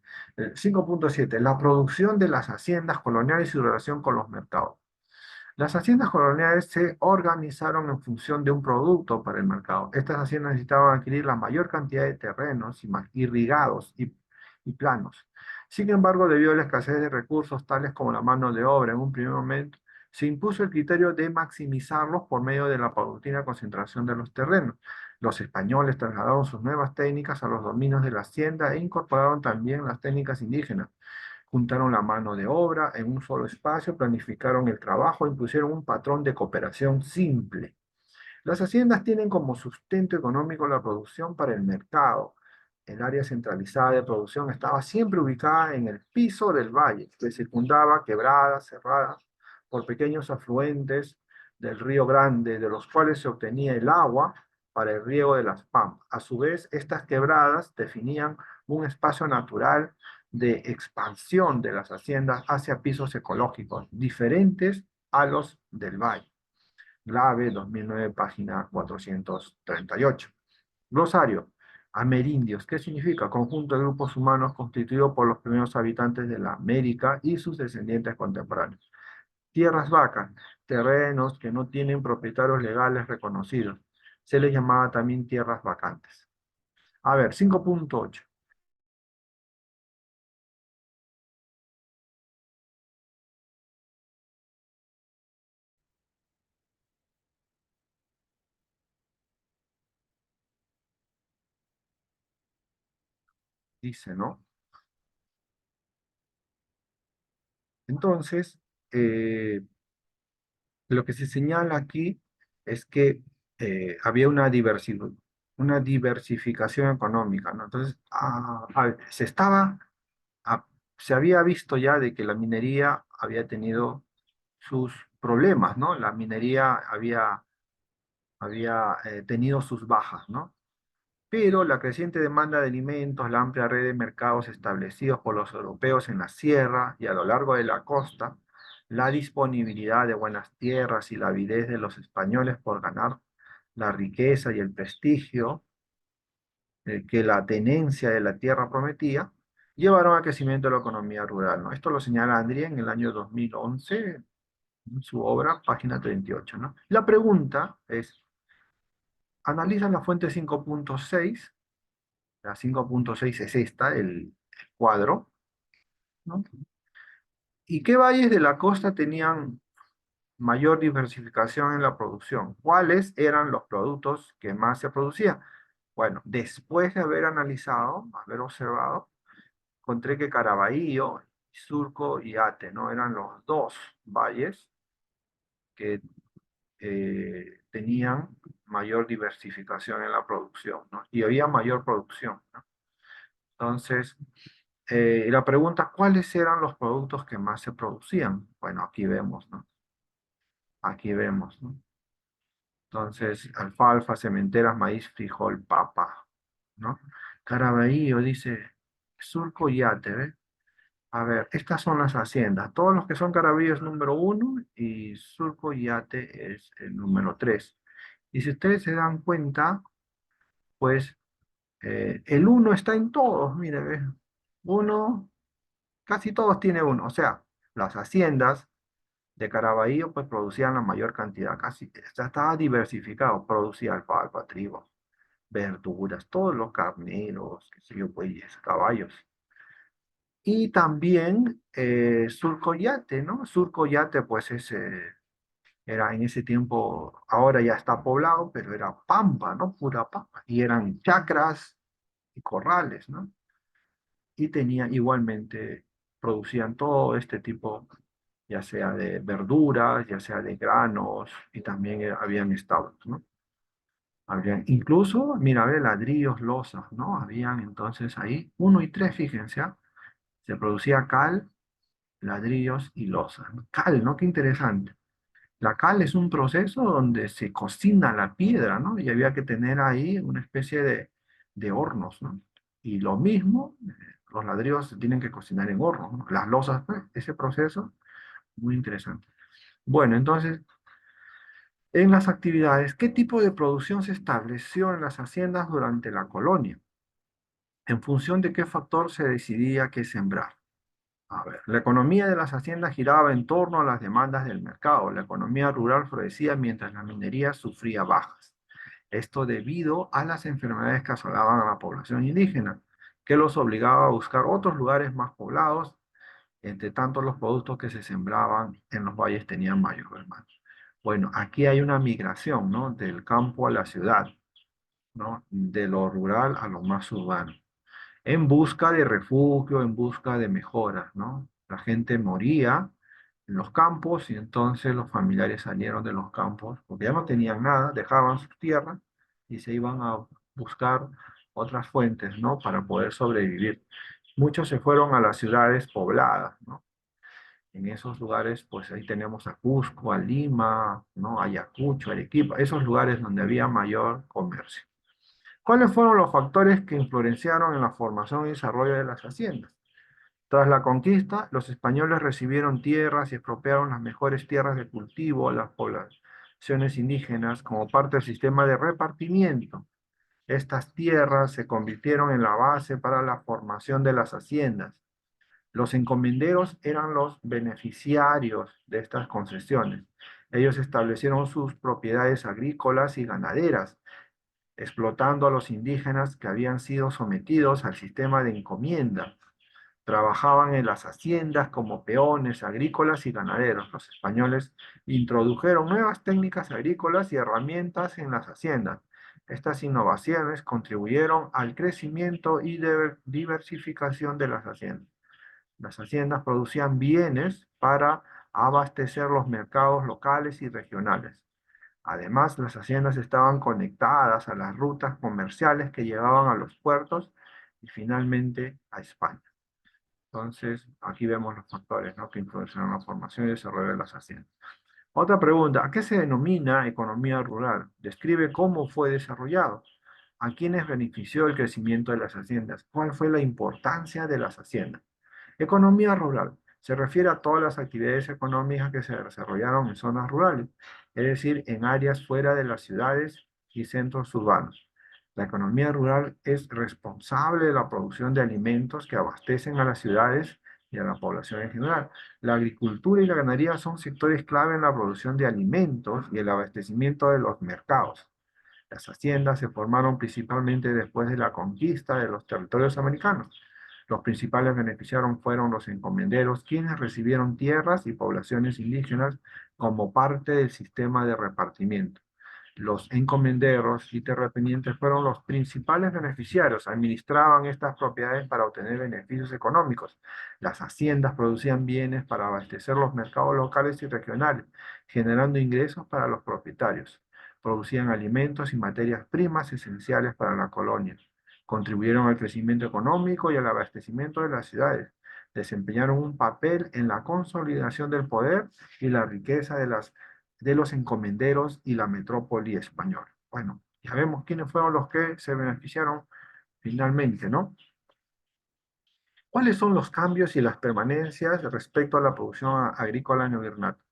5.7, la producción de las haciendas coloniales y su relación con los mercados. Las haciendas coloniales se organizaron en función de un producto para el mercado. Estas haciendas necesitaban adquirir la mayor cantidad de terrenos irrigados y planos. Sin embargo, debido a la escasez de recursos tales como la mano de obra en un primer momento, se impuso el criterio de maximizarlos por medio de la paulatina concentración de los terrenos. Los españoles trasladaron sus nuevas técnicas a los dominios de la hacienda e incorporaron también las técnicas indígenas. Juntaron la mano de obra en un solo espacio, planificaron el trabajo, impusieron un patrón de cooperación simple. Las haciendas tienen como sustento económico la producción para el mercado. El área centralizada de producción estaba siempre ubicada en el piso del valle, que circundaba quebradas cerradas por pequeños afluentes del Río Grande, de los cuales se obtenía el agua para el riego de las pampas. A su vez, estas quebradas definían un espacio natural de expansión de las haciendas hacia pisos ecológicos diferentes a los del valle. Glave, 2009, página 438. Glosario. Amerindios. ¿Qué significa? Conjunto de grupos humanos constituido por los primeros habitantes de la América y sus descendientes contemporáneos. Tierras vacas. Terrenos que no tienen propietarios legales reconocidos. Se les llamaba también tierras vacantes. A ver, 5.8. Dice, ¿no? Entonces, eh, lo que se señala aquí es que había una diversificación económica, ¿no? Entonces, a- se había visto ya de que la minería había tenido sus problemas, ¿no? La minería había tenido sus bajas, ¿no? Pero la creciente demanda de alimentos, la amplia red de mercados establecidos por los europeos en la sierra y a lo largo de la costa, la disponibilidad de buenas tierras y la avidez de los españoles por ganar la riqueza y el prestigio que la tenencia de la tierra prometía, llevaron al crecimiento de la economía rural, ¿no? Esto lo señala Andría en el año 2011 en su obra, página 38, ¿no? La pregunta es, analiza la fuente 5.6, la 5.6 es esta, el cuadro, ¿no? ¿Y qué valles de la costa tenían mayor diversificación en la producción? ¿Cuáles eran los productos que más se producían? Bueno, después de haber analizado, haber observado, encontré que Caraballo, Surco y Ate, ¿no? Eran los dos valles que tenían mayor diversificación en la producción, ¿no? Y había mayor producción, ¿no? Entonces, la pregunta, ¿cuáles eran los productos que más se producían? Bueno, aquí vemos, ¿no? Aquí vemos, ¿no? Entonces, alfalfa, sementeras, maíz, frijol, papa, ¿no? Caraballo dice, Surco y Ate, ¿ves? A ver, estas son las haciendas. Todos los que son Caraballo es número uno y Surco y Ate es el número tres. Y si ustedes se dan cuenta, pues el uno está en todos, mire, ¿ves? Uno, casi todos tiene uno. O sea, las haciendas de Caraballo pues producían la mayor cantidad, casi, ya estaba diversificado, producía alfalfa, trigo, verduras, todos los carneros, qué sé yo, bueyes, caballos. Y también Surcoyate, ¿no? Surcoyate pues era en ese tiempo, ahora ya está poblado, pero era pampa, ¿no? Pura pampa. Y eran chacras y corrales, ¿no? Y tenían igualmente, producían todo este tipo, ya sea de verduras, ya sea de granos, y también habían establos, ¿no? Habían, incluso, mira, ve, ladrillos, losas, ¿no? Habían entonces ahí, uno y tres, fíjense, ¿ah? Se producía cal, ladrillos y losas, ¿no? Cal, ¿no? Qué interesante. La cal es un proceso donde se cocina la piedra, ¿no? Y había que tener ahí una especie de hornos, ¿no? Y lo mismo, los ladrillos se tienen que cocinar en hornos, ¿no? Las losas, pues, ese proceso, muy interesante. Bueno, entonces, en las actividades, ¿qué tipo de producción se estableció en las haciendas durante la colonia? ¿En función de qué factor se decidía qué sembrar? A ver, la economía de las haciendas giraba en torno a las demandas del mercado. La economía rural florecía mientras la minería sufría bajas. Esto debido a las enfermedades que asolaban a la población indígena, que los obligaba a buscar otros lugares más poblados. Entre tanto, los productos que se sembraban en los valles tenían mayor demanda. Bueno, aquí hay una migración, ¿no? Del campo a la ciudad, ¿no? De lo rural a lo más urbano en busca de refugio, en busca de mejoras, ¿no? La gente moría en los campos y entonces los familiares salieron de los campos porque ya no tenían nada, dejaban sus tierras y se iban a buscar otras fuentes, ¿no? Para poder sobrevivir. Muchos se fueron a las ciudades pobladas, ¿no? En esos lugares, pues ahí tenemos a Cusco, a Lima, ¿no? Ayacucho, Arequipa, esos lugares donde había mayor comercio. ¿Cuáles fueron los factores que influenciaron en la formación y desarrollo de las haciendas? Tras la conquista, los españoles recibieron tierras y expropiaron las mejores tierras de cultivo a las poblaciones indígenas como parte del sistema de repartimiento. Estas tierras se convirtieron en la base para la formación de las haciendas. Los encomenderos eran los beneficiarios de estas concesiones. Ellos establecieron sus propiedades agrícolas y ganaderas explotando a los indígenas que habían sido sometidos al sistema de encomienda. Trabajaban en las haciendas como peones agrícolas y ganaderos. Los españoles introdujeron nuevas técnicas agrícolas y herramientas en las haciendas. Estas innovaciones contribuyeron al crecimiento y diversificación de las haciendas. Las haciendas producían bienes para abastecer los mercados locales y regionales. Además, las haciendas estaban conectadas a las rutas comerciales que llevaban a los puertos y finalmente a España. Entonces, aquí vemos los factores, ¿no? Que influenciaron la formación y desarrollo de las haciendas. Otra pregunta, ¿a qué se denomina economía rural? Describe cómo fue desarrollado. ¿A quiénes benefició el crecimiento de las haciendas? ¿Cuál fue la importancia de las haciendas? Economía rural se refiere a todas las actividades económicas que se desarrollaron en zonas rurales, es decir, en áreas fuera de las ciudades y centros urbanos. La economía rural es responsable de la producción de alimentos que abastecen a las ciudades y a la población en general. La agricultura y la ganadería son sectores clave en la producción de alimentos y el abastecimiento de los mercados. Las haciendas se formaron principalmente después de la conquista de los territorios americanos. Los principales beneficiarios fueron los encomenderos, quienes recibieron tierras y poblaciones indígenas como parte del sistema de repartimiento. Los encomenderos y terratenientes fueron los principales beneficiarios, administraban estas propiedades para obtener beneficios económicos. Las haciendas producían bienes para abastecer los mercados locales y regionales, generando ingresos para los propietarios. Producían alimentos y materias primas esenciales para la colonia. Contribuyeron al crecimiento económico y al abastecimiento de las ciudades. Desempeñaron un papel en la consolidación del poder y la riqueza de los encomenderos y la metrópoli española. Bueno, ya vemos quiénes fueron los que se beneficiaron finalmente, ¿no? ¿Cuáles son los cambios y las permanencias respecto a la producción agrícola en el virreinato?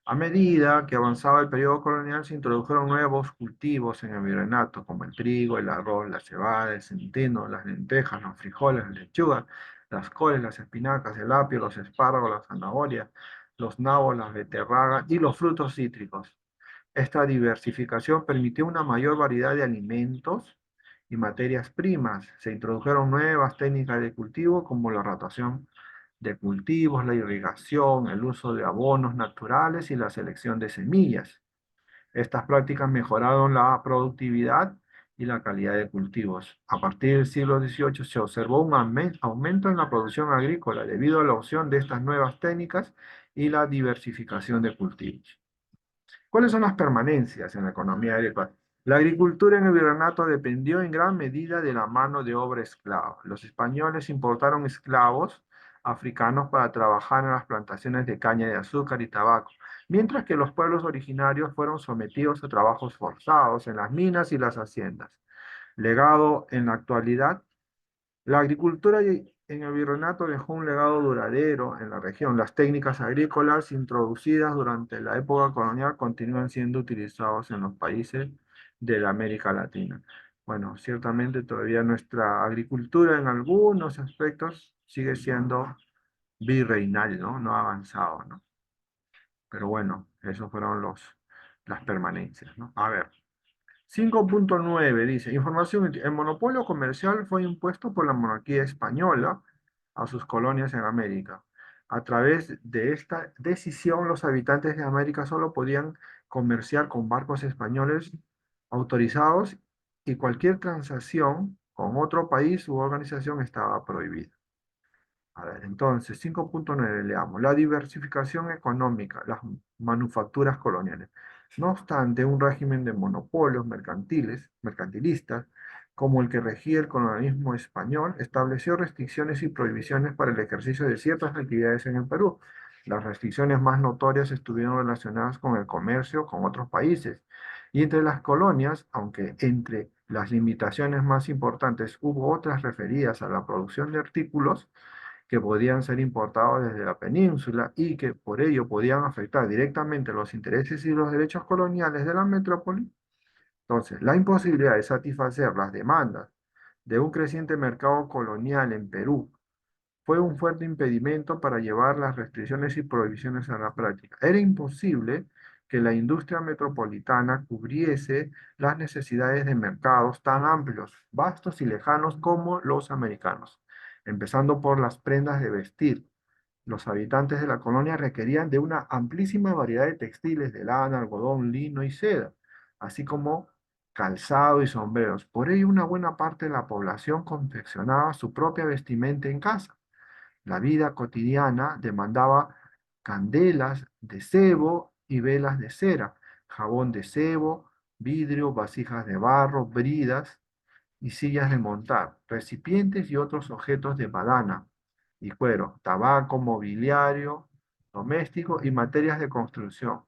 A medida que avanzaba el periodo colonial, se introdujeron nuevos cultivos en el virreinato, como el trigo, el arroz, la cebada, el centeno, las lentejas, los frijoles, la lechuga, las coles, las espinacas, el apio, los espárragos, las zanahorias, los nabos, las beterragas y los frutos cítricos. Esta diversificación permitió una mayor variedad de alimentos y materias primas. Se introdujeron nuevas técnicas de cultivo como la rotación de cultivos, la irrigación, el uso de abonos naturales y la selección de semillas. Estas prácticas mejoraron la productividad y la calidad de cultivos. A partir del siglo XVIII se observó un aumento en la producción agrícola debido a la opción de estas nuevas técnicas y la diversificación de cultivos. ¿Cuáles son las permanencias en la economía agrícola? La agricultura en el virreinato dependió en gran medida de la mano de obra esclava. Los españoles importaron esclavos africanos para trabajar en las plantaciones de caña de azúcar y tabaco, mientras que los pueblos originarios fueron sometidos a trabajos forzados en las minas y las haciendas. Legado en la actualidad, la agricultura en el virreinato dejó un legado duradero en la región. Las técnicas agrícolas introducidas durante la época colonial continúan siendo utilizadas en los países de la América Latina. Bueno, ciertamente todavía nuestra agricultura en algunos aspectos sigue siendo virreinal, ¿no? No ha avanzado, ¿no? Pero bueno, esos fueron las permanencias, ¿no? A ver. 5.9 dice, información, el monopolio comercial fue impuesto por la monarquía española a sus colonias en América. A través de esta decisión, los habitantes de América solo podían comerciar con barcos españoles autorizados y cualquier transacción con otro país u organización estaba prohibida. A ver, entonces, 5.9 leamos. La diversificación económica, las manufacturas coloniales. No obstante, un régimen de monopolios mercantilistas, como el que regía el colonialismo español, estableció restricciones y prohibiciones para el ejercicio de ciertas actividades en el Perú. Las restricciones más notorias estuvieron relacionadas con el comercio con otros países. Y entre las colonias, aunque entre las limitaciones más importantes hubo otras referidas a la producción de artículos, que podían ser importados desde la península y que por ello podían afectar directamente los intereses y los derechos coloniales de la metrópoli. Entonces, la imposibilidad de satisfacer las demandas de un creciente mercado colonial en Perú fue un fuerte impedimento para llevar las restricciones y prohibiciones a la práctica. Era imposible que la industria metropolitana cubriese las necesidades de mercados tan amplios, vastos y lejanos como los americanos, empezando por las prendas de vestir. Los habitantes de la colonia requerían de una amplísima variedad de textiles de lana, algodón, lino y seda, así como calzado y sombreros. Por ello, una buena parte de la población confeccionaba su propia vestimenta en casa. La vida cotidiana demandaba candelas de cebo y velas de cera, jabón de cebo, vidrio, vasijas de barro, bridas y sillas de montar, recipientes y otros objetos de badana y cuero, tabaco, mobiliario, doméstico y materias de construcción,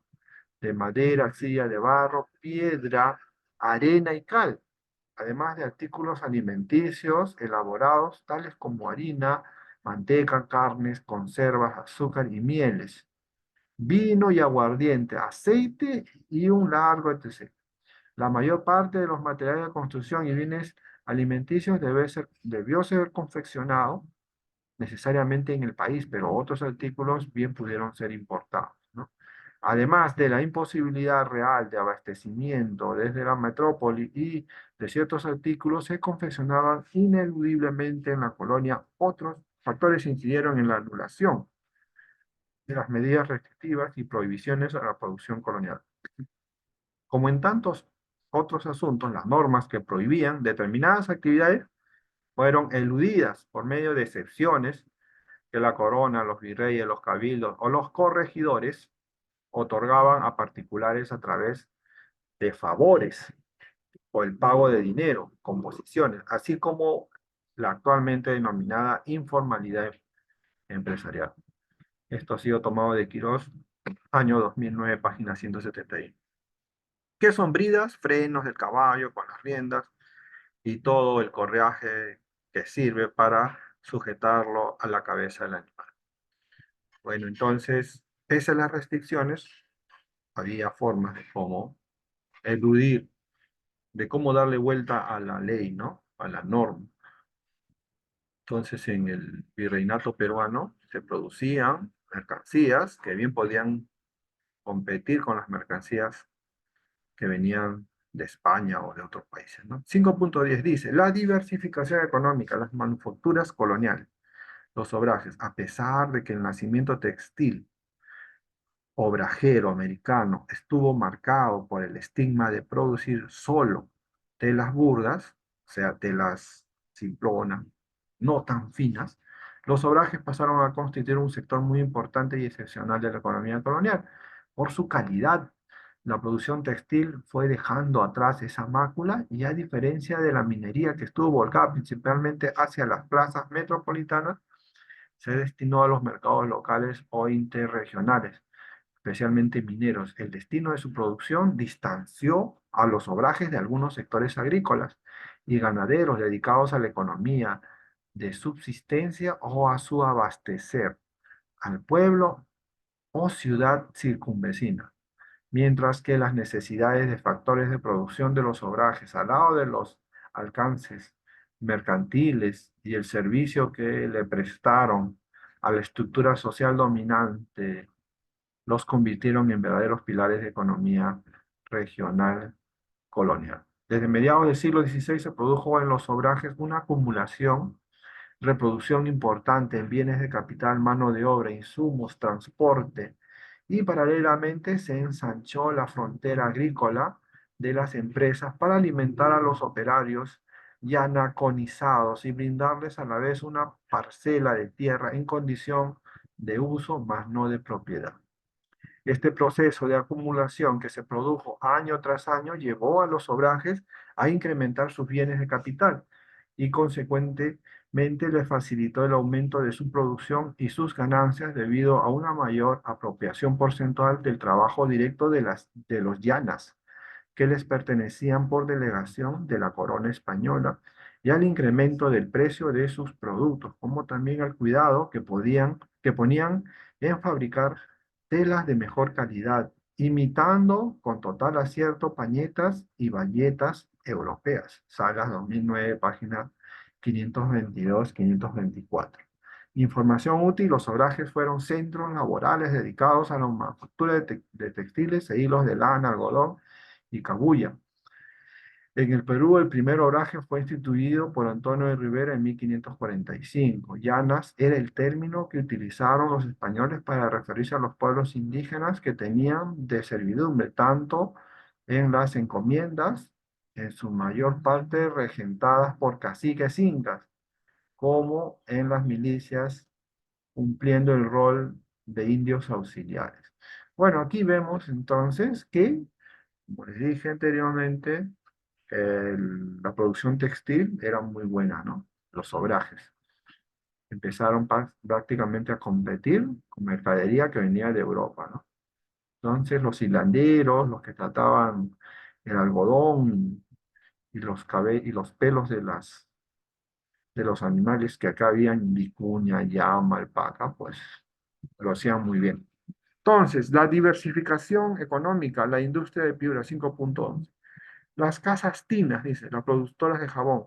de madera, silla de barro, piedra, arena y cal, además de artículos alimenticios elaborados tales como harina, manteca, carnes, conservas, azúcar y mieles, vino y aguardiente, aceite y un largo etc. La mayor parte de los materiales de construcción y bienes alimenticios debió ser confeccionado necesariamente en el país, pero otros artículos bien pudieron ser importados, ¿no? Además de la imposibilidad real de abastecimiento desde la metrópoli y de ciertos artículos, se confeccionaban ineludiblemente en la colonia. Otros factores incidieron en la anulación de las medidas restrictivas y prohibiciones a la producción colonial. Como en tantos otros asuntos, las normas que prohibían determinadas actividades fueron eludidas por medio de excepciones que la corona, los virreyes, los cabildos o los corregidores otorgaban a particulares a través de favores o el pago de dinero, composiciones, así como la actualmente denominada informalidad empresarial. Esto ha sido tomado de Quirós, año 2009, página 171. ¿Qué son bridas? Frenos del caballo con las riendas y todo el correaje que sirve para sujetarlo a la cabeza del animal. Bueno, entonces, pese a las restricciones, había formas de cómo eludir, de cómo darle vuelta a la ley, ¿no? A la norma. Entonces, en el virreinato peruano se producían mercancías que bien podían competir con las mercancías que venían de España o de otros países, ¿no? 5.10 dice, la diversificación económica, las manufacturas coloniales, los obrajes, a pesar de que el nacimiento textil obrajero americano estuvo marcado por el estigma de producir solo telas burdas, o sea, telas simplonas, no tan finas, los obrajes pasaron a constituir un sector muy importante y excepcional de la economía colonial. Por su calidad, la producción textil fue dejando atrás esa mácula y a diferencia de la minería que estuvo volcada principalmente hacia las plazas metropolitanas, se destinó a los mercados locales o interregionales, especialmente mineros. El destino de su producción distanció a los obrajes de algunos sectores agrícolas y ganaderos dedicados a la economía de subsistencia o a su abastecer al pueblo o ciudad circunvecina, mientras que las necesidades de factores de producción de los obrajes al lado de los alcances mercantiles y el servicio que le prestaron a la estructura social dominante los convirtieron en verdaderos pilares de economía regional colonial. Desde mediados del siglo XVI se produjo en los obrajes una acumulación, reproducción importante en bienes de capital, mano de obra, insumos, transporte, y paralelamente se ensanchó la frontera agrícola de las empresas para alimentar a los operarios ya anaconizados y brindarles a la vez una parcela de tierra en condición de uso, más no de propiedad. Este proceso de acumulación que se produjo año tras año llevó a los obrajes a incrementar sus bienes de capital y consecuentemente le facilitó el aumento de su producción y sus ganancias debido a una mayor apropiación porcentual del trabajo directo de los llanas que les pertenecían por delegación de la corona española y al incremento del precio de sus productos, como también al cuidado que ponían en fabricar telas de mejor calidad, imitando con total acierto pañetas y bayetas europeas. Sagas 2009, página 522-524. Información útil, los obrajes fueron centros laborales dedicados a la manufactura de textiles e hilos de lana, algodón y cabuya. En el Perú, el primer oraje fue instituido por Antonio de Rivera en 1545. Llanas era el término que utilizaron los españoles para referirse a los pueblos indígenas que tenían de servidumbre, tanto en las encomiendas, en su mayor parte regentadas por caciques incas, como en las milicias, cumpliendo el rol de indios auxiliares. Bueno, aquí vemos entonces que, como les dije anteriormente, la producción textil era muy buena, ¿no? Los obrajes. Empezaron prácticamente a competir con mercadería que venía de Europa, ¿no? Entonces los hilanderos, los que trataban el algodón y los pelos de los animales que acá habían, vicuña, llama, alpaca, pues lo hacían muy bien. Entonces, la diversificación económica, la industria de fibra 5.11. Las casas tinas, dice, las productoras de jabón,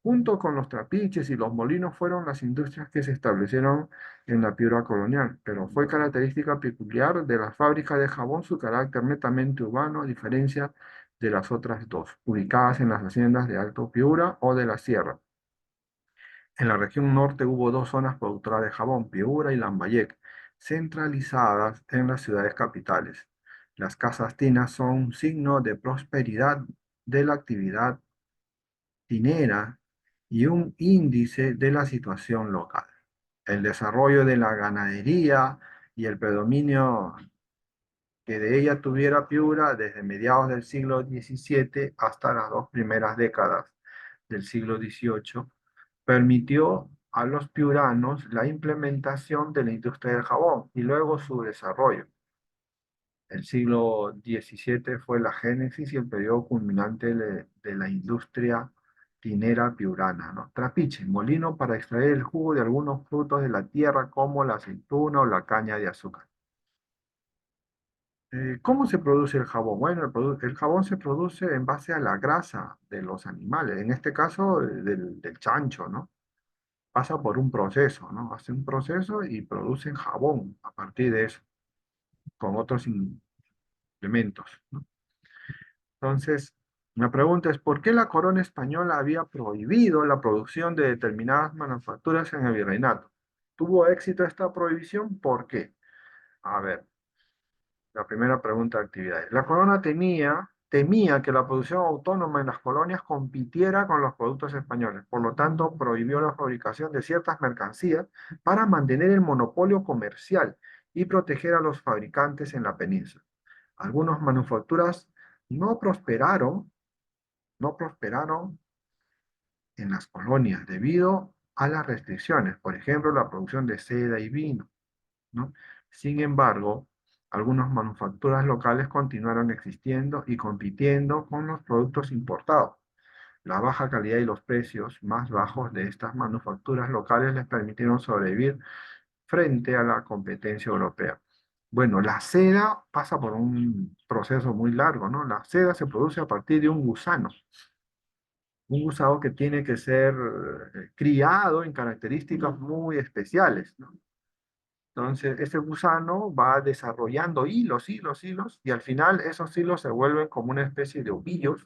junto con los trapiches y los molinos fueron las industrias que se establecieron en la Piura colonial, pero fue característica peculiar de la fábrica de jabón su carácter netamente urbano, a diferencia de las otras dos, ubicadas en las haciendas de Alto Piura o de la Sierra. En la región norte hubo dos zonas productoras de jabón, Piura y Lambayeque, centralizadas en las ciudades capitales. Las casas tinas son un signo de prosperidad de la actividad tinera y un índice de la situación local. El desarrollo de la ganadería y el predominio que de ella tuviera Piura desde mediados del siglo XVII hasta las dos primeras décadas del siglo XVIII permitió a los piuranos la implementación de la industria del jabón y luego su desarrollo. El siglo XVII fue la génesis y el periodo culminante de la industria tinera piurana, ¿no? Trapiche, molino para extraer el jugo de algunos frutos de la tierra como la aceituna o la caña de azúcar. ¿Cómo se produce el jabón? Bueno, el jabón se produce en base a la grasa de los animales, en este caso del chancho, ¿no? Pasa por un proceso, ¿no? Hace un proceso y producen jabón a partir de eso, con otros elementos, ¿no? Entonces, la pregunta es, ¿por qué la corona española había prohibido la producción de determinadas manufacturas en el virreinato? ¿Tuvo éxito esta prohibición? ¿Por qué? A ver, la primera pregunta de actividades. La corona temía que la producción autónoma en las colonias compitiera con los productos españoles. Por lo tanto, prohibió la fabricación de ciertas mercancías para mantener el monopolio comercial y proteger a los fabricantes en la península. Algunas manufacturas no prosperaron, no prosperaron en las colonias debido a las restricciones, por ejemplo, la producción de seda y vino, ¿no? Sin embargo, algunas manufacturas locales continuaron existiendo y compitiendo con los productos importados. La baja calidad y los precios más bajos de estas manufacturas locales les permitieron sobrevivir frente a la competencia europea. Bueno, la seda pasa por un proceso muy largo, ¿no? La seda se produce a partir de un gusano que tiene que ser criado en características muy especiales, ¿no? Entonces, ese gusano va desarrollando hilos, y al final esos hilos se vuelven como una especie de ovillos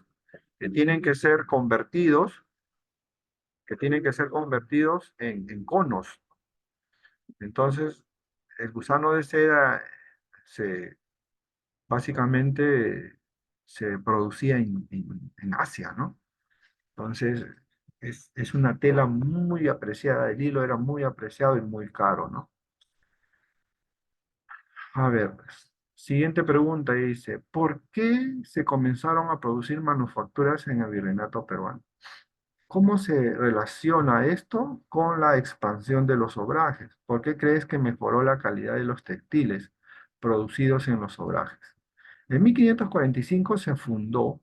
que tienen que ser convertidos, en conos. Entonces, el gusano de seda se, básicamente se producía en Asia, ¿no? Entonces, es una tela muy apreciada, el hilo era muy apreciado y muy caro, ¿no? A ver, pues, siguiente pregunta dice, ¿por qué se comenzaron a producir manufacturas en el virreinato peruano? ¿Cómo se relaciona esto con la expansión de los obrajes? ¿Por qué crees que mejoró la calidad de los textiles producidos en los obrajes? En 1545 se fundó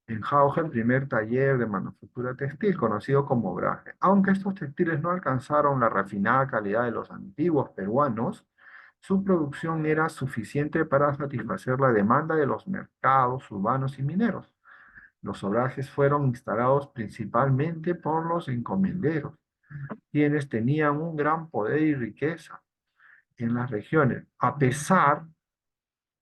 en Jauja el primer taller de manufactura textil, conocido como obraje. Aunque estos textiles no alcanzaron la refinada calidad de los antiguos peruanos, su producción era suficiente para satisfacer la demanda de los mercados urbanos y mineros. Los obrajes fueron instalados principalmente por los encomenderos, quienes tenían un gran poder y riqueza en las regiones, a pesar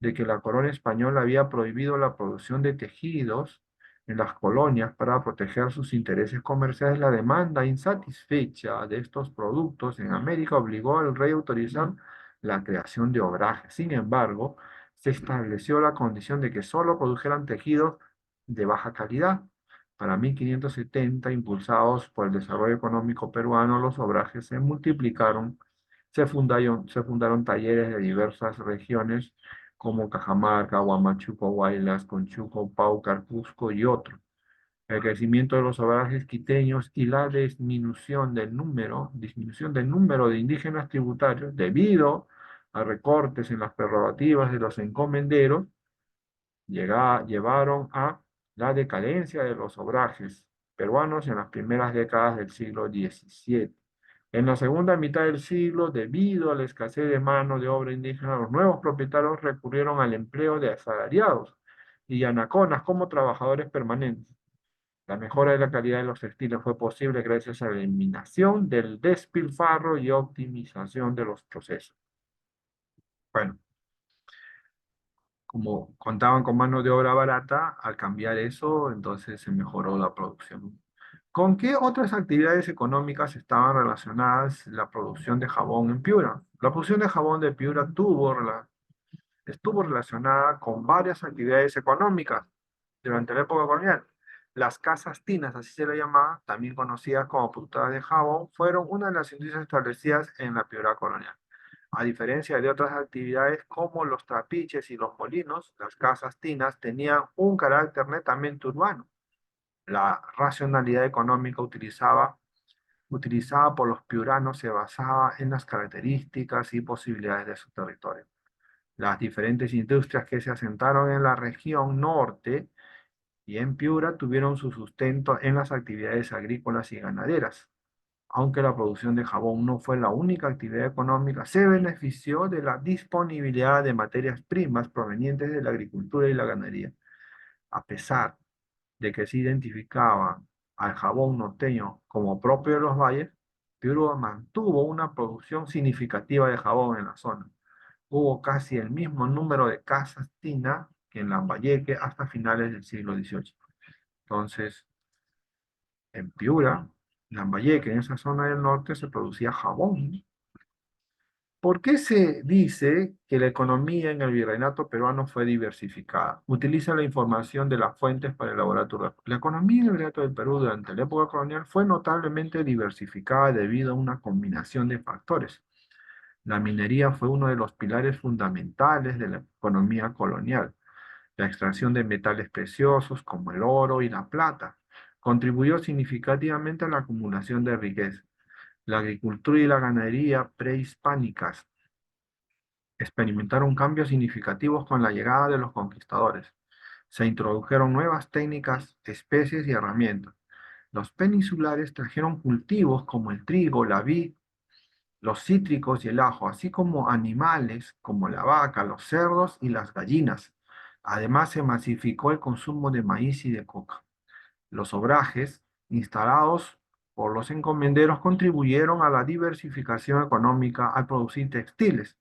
de que la corona española había prohibido la producción de tejidos en las colonias para proteger sus intereses comerciales. La demanda insatisfecha de estos productos en América obligó al rey a autorizar la creación de obrajes. Sin embargo, se estableció la condición de que solo produjeran tejidos de baja calidad. Para 1570, impulsados por el desarrollo económico peruano, los obrajes se multiplicaron, se fundaron talleres de diversas regiones como Cajamarca, Huamachuco, Huaylas, Conchuco, Paucar, Cusco y otros. El crecimiento de los obrajes quiteños y la disminución del número de indígenas tributarios debido a recortes en las prerrogativas de los encomenderos llevaron a la decadencia de los obrajes peruanos en las primeras décadas del siglo XVII. En la segunda mitad del siglo, debido a la escasez de mano de obra indígena, los nuevos propietarios recurrieron al empleo de asalariados y yanaconas como trabajadores permanentes. La mejora de la calidad de los textiles fue posible gracias a la eliminación del despilfarro y optimización de los procesos. Bueno, como contaban con mano de obra barata, al cambiar eso, entonces se mejoró la producción. ¿Con qué otras actividades económicas estaban relacionadas la producción de jabón en Piura? La producción de jabón de Piura estuvo relacionada con varias actividades económicas durante la época colonial. Las casas tinas, así se le llamaba, también conocidas como productoras de jabón, fueron una de las industrias establecidas en la Piura colonial. A diferencia de otras actividades como los trapiches y los molinos, las casas tinas tenían un carácter netamente urbano. La racionalidad económica utilizada por los piuranos se basaba en las características y posibilidades de su territorio. Las diferentes industrias que se asentaron en la región norte y en Piura tuvieron su sustento en las actividades agrícolas y ganaderas. Aunque la producción de jabón no fue la única actividad económica, se benefició de la disponibilidad de materias primas provenientes de la agricultura y la ganadería. A pesar de que se identificaba al jabón norteño como propio de los valles, Piura mantuvo una producción significativa de jabón en la zona. Hubo casi el mismo número de casas tina que en Lambayeque hasta finales del siglo XVIII. Entonces, en Piura, Lambayeque, en esa zona del norte, se producía jabón. ¿Por qué se dice que la economía en el virreinato peruano fue diversificada? Utiliza la información de las fuentes para elaborar tu respuesta. La economía en el virreinato del Perú durante la época colonial fue notablemente diversificada debido a una combinación de factores. La minería fue uno de los pilares fundamentales de la economía colonial. La extracción de metales preciosos como el oro y la plata contribuyó significativamente a la acumulación de riqueza. La agricultura y la ganadería prehispánicas experimentaron cambios significativos con la llegada de los conquistadores. Se introdujeron nuevas técnicas, especies y herramientas. Los peninsulares trajeron cultivos como el trigo, la vid, los cítricos y el ajo, así como animales como la vaca, los cerdos y las gallinas. Además, se masificó el consumo de maíz y de coca. Los obrajes instalados por los encomenderos contribuyeron a la diversificación económica al producir textiles.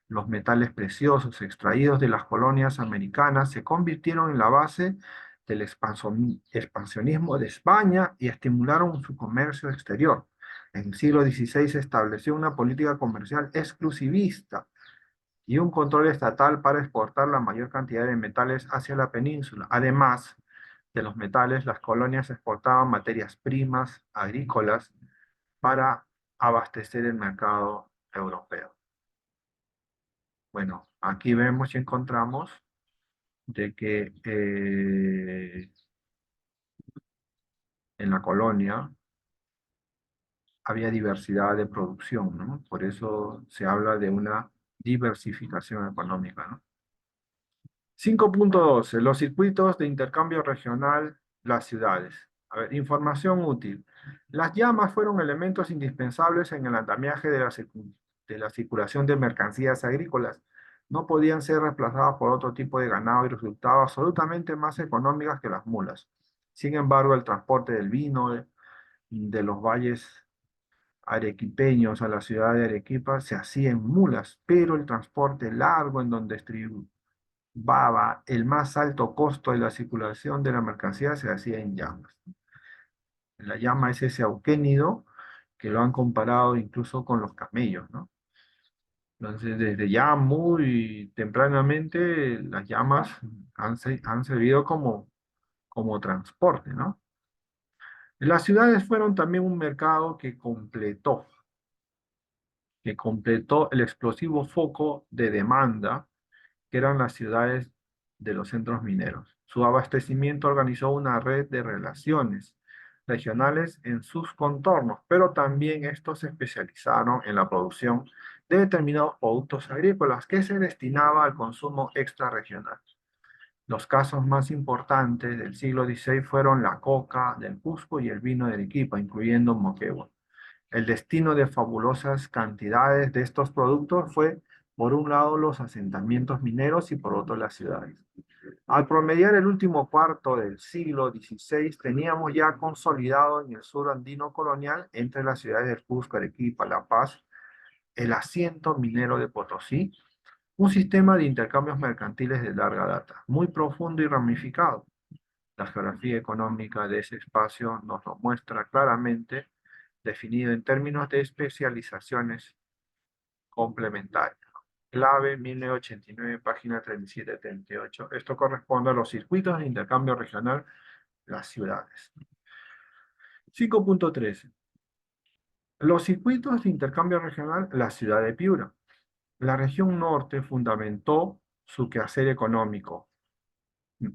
Los metales preciosos extraídos de las colonias americanas se convirtieron en la base del expansionismo de España y estimularon su comercio exterior. En el siglo XVI se estableció una política comercial exclusivista y un control estatal para exportar la mayor cantidad de metales hacia la península. Además de los metales, las colonias exportaban materias primas agrícolas para abastecer el mercado europeo. Bueno, aquí vemos y encontramos de que en la colonia había diversidad de producción, ¿no? Por eso se habla de una diversificación económica, ¿no? 5.12. Los circuitos de intercambio regional, las ciudades. A ver, información útil. Las llamas fueron elementos indispensables en el andamiaje de la circulación de mercancías agrícolas. No podían ser reemplazadas por otro tipo de ganado y resultaban absolutamente más económicas que las mulas. Sin embargo, el transporte del vino de los valles arequipeños a la ciudad de Arequipa se hacía en mulas, pero el transporte largo en donde Baba, el más alto costo de la circulación de la mercancía se hacía en llamas. La llama es ese auquénido que lo han comparado incluso con los camellos, ¿no? Entonces, desde ya muy tempranamente, las llamas han servido como transporte, ¿no? Las ciudades fueron también un mercado que completó el explosivo foco de demanda que eran las ciudades de los centros mineros. Su abastecimiento organizó una red de relaciones regionales en sus contornos, pero también estos se especializaron en la producción de determinados productos agrícolas que se destinaba al consumo extrarregional. Los casos más importantes del siglo XVI fueron la coca del Cusco y el vino de Arequipa, incluyendo Moquegua. El destino de fabulosas cantidades de estos productos fue Por un lado, los asentamientos mineros y por otro, las ciudades. Al promediar el último cuarto del siglo XVI, teníamos ya consolidado en el sur andino colonial, entre las ciudades de Cusco, Arequipa, La Paz, el asiento minero de Potosí, un sistema de intercambios mercantiles de larga data, muy profundo y ramificado. La geografía económica de ese espacio nos lo muestra claramente, definido en términos de especializaciones complementarias. Clave 1989, página 37-38. Esto corresponde a los circuitos de intercambio regional, las ciudades. 5.13. Los circuitos de intercambio regional, la ciudad de Piura. La región norte fundamentó su quehacer económico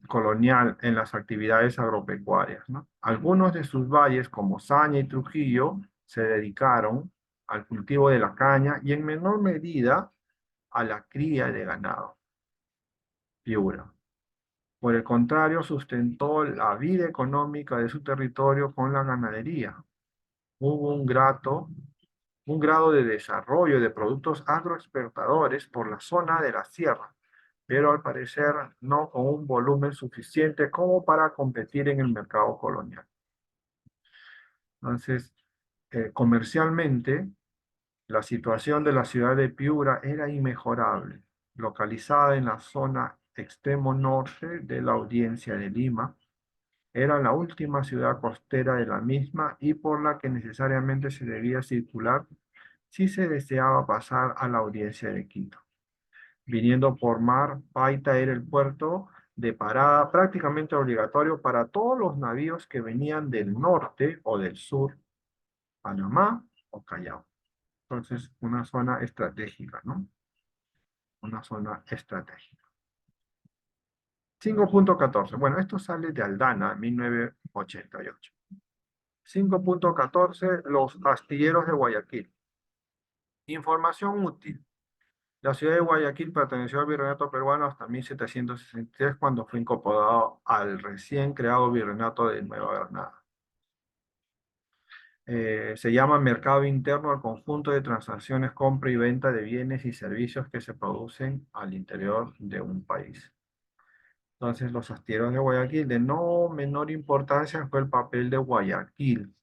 colonial en las actividades agropecuarias, ¿no? Algunos de sus valles, como Saña y Trujillo, se dedicaron al cultivo de la caña y en menor medida a la cría de ganado. Piura, por el contrario, sustentó la vida económica de su territorio con la ganadería. Hubo un grado de desarrollo de productos agroexportadores por la zona de la sierra, pero al parecer no con un volumen suficiente como para competir en el mercado colonial. Entonces, comercialmente, la situación de la ciudad de Piura era inmejorable, localizada en la zona extremo norte de la audiencia de Lima. Era la última ciudad costera de la misma y por la que necesariamente se debía circular si se deseaba pasar a la audiencia de Quito. Viniendo por mar, Paita era el puerto de parada prácticamente obligatorio para todos los navíos que venían del norte o del sur, Panamá o Callao. Entonces, una zona estratégica, ¿no? Una zona estratégica. 5.14. Bueno, esto sale de Aldana, 1988. 5.14. Los astilleros de Guayaquil. Información útil. La ciudad de Guayaquil perteneció al virreinato peruano hasta 1763, cuando fue incorporado al recién creado virreinato de Nueva Granada. Se llama mercado interno al conjunto de transacciones, compra y venta de bienes y servicios que se producen al interior de un país. Entonces, los astilleros de Guayaquil, de no menor importancia fue el papel de Guayaquil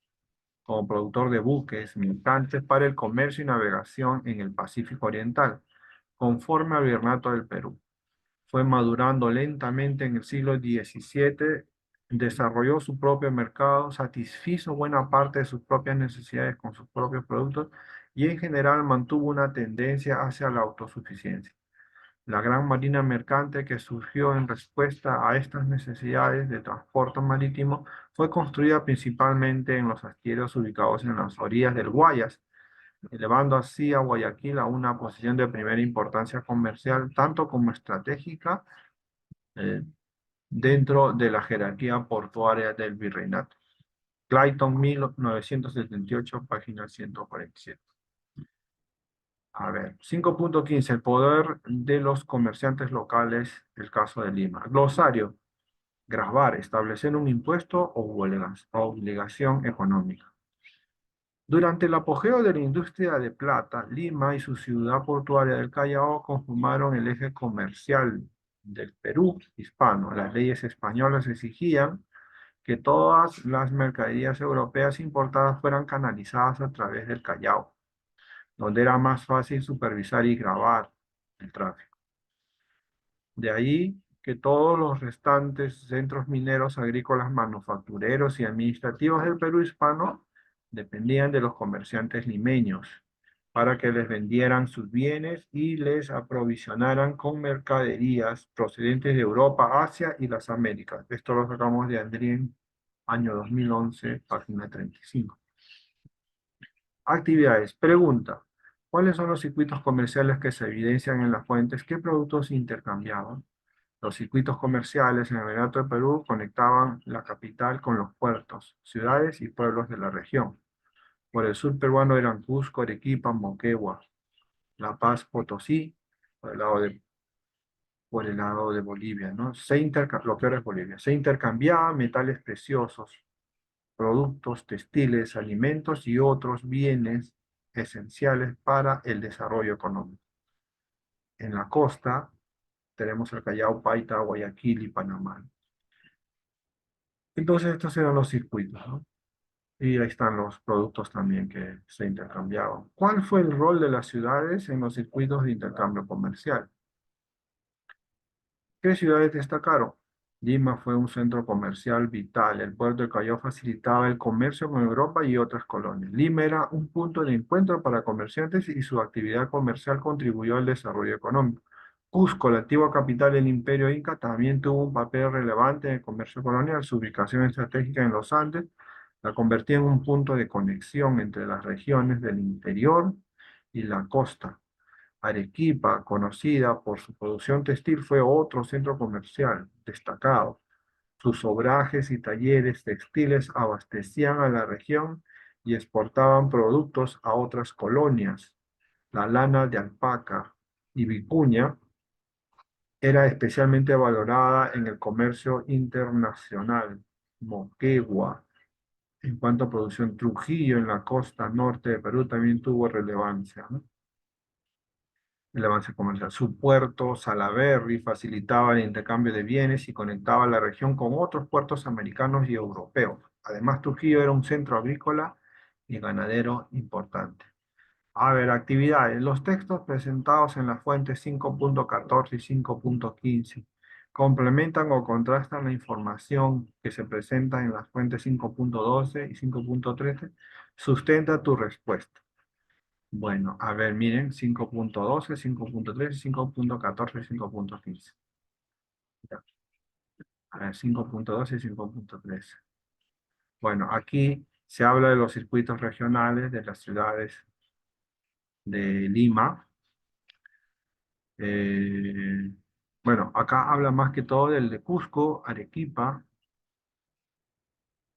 como productor de buques mercantes para el comercio y navegación en el Pacífico Oriental, conforme al Virreinato del Perú. Fue madurando lentamente en el siglo XVII, desarrolló su propio mercado, satisfizo buena parte de sus propias necesidades con sus propios productos y en general mantuvo una tendencia hacia la autosuficiencia. La gran marina mercante que surgió en respuesta a estas necesidades de transporte marítimo fue construida principalmente en los astilleros ubicados en las orillas del Guayas, elevando así a Guayaquil a una posición de primera importancia comercial, tanto como estratégica, eh, dentro de la jerarquía portuaria del virreinato. Clayton, 1978, página 147. A ver, 5.15. El poder de los comerciantes locales, el caso de Lima. Glosario. Gravar, establecer un impuesto o obligación económica. Durante el apogeo de la industria de plata, Lima y su ciudad portuaria del Callao conformaron el eje comercial del Perú hispano. Las leyes españolas exigían que todas las mercaderías europeas importadas fueran canalizadas a través del Callao, donde era más fácil supervisar y gravar el tráfico. De ahí que todos los restantes centros mineros, agrícolas, manufactureros y administrativos del Perú hispano dependían de los comerciantes limeños para que les vendieran sus bienes y les aprovisionaran con mercaderías procedentes de Europa, Asia y las Américas. Esto lo sacamos de Andrien, año 2011, página 35. Actividades. Pregunta. ¿Cuáles son los circuitos comerciales que se evidencian en las fuentes? ¿Qué productos se intercambiaban? Los circuitos comerciales en el Virreinato de Perú conectaban la capital con los puertos, ciudades y pueblos de la región. Por el sur peruano eran Cusco, Arequipa, Moquegua, La Paz, Potosí, por el lado de Bolivia, ¿no? Lo que ahora es Bolivia. Se intercambiaban metales preciosos, productos textiles, alimentos y otros bienes esenciales para el desarrollo económico. en la costa tenemos el Callao, Paita, Guayaquil y Panamá. Entonces estos eran los circuitos, ¿no? Y ahí están los productos también que se intercambiaban. ¿Cuál fue el rol de las ciudades en los circuitos de intercambio comercial? ¿Qué ciudades destacaron? Lima fue un centro comercial vital. El puerto de Callao facilitaba el comercio con Europa y otras colonias. Lima era un punto de encuentro para comerciantes y su actividad comercial contribuyó al desarrollo económico. Cusco, la antigua capital del Imperio Inca, también tuvo un papel relevante en el comercio colonial. Su ubicación estratégica en los Andes la convertía en un punto de conexión entre las regiones del interior y la costa. Arequipa, conocida por su producción textil, fue otro centro comercial destacado. Sus obrajes y talleres textiles abastecían a la región y exportaban productos a otras colonias. La lana de alpaca y vicuña era especialmente valorada en el comercio internacional. Moquegua, en cuanto a producción, Trujillo en la costa norte de Perú también tuvo relevancia, ¿no? El avance comercial. Su puerto, Salaberry, facilitaba el intercambio de bienes y conectaba la región con otros puertos americanos y europeos. Además, Trujillo era un centro agrícola y ganadero importante. A ver, actividades. Los textos presentados en las fuentes 5.14 y 5.15 complementan o contrastan la información que se presenta en las fuentes 5.12 y 5.13. Sustenta tu respuesta. Bueno, a ver, miren, 5.12, 5.13, 5.14 y 5.15. Ya. A ver, 5.12 y 5.13. Bueno, aquí se habla de los circuitos regionales de las ciudades de Lima. Eh, bueno, acá habla más que todo del de Cusco, Arequipa,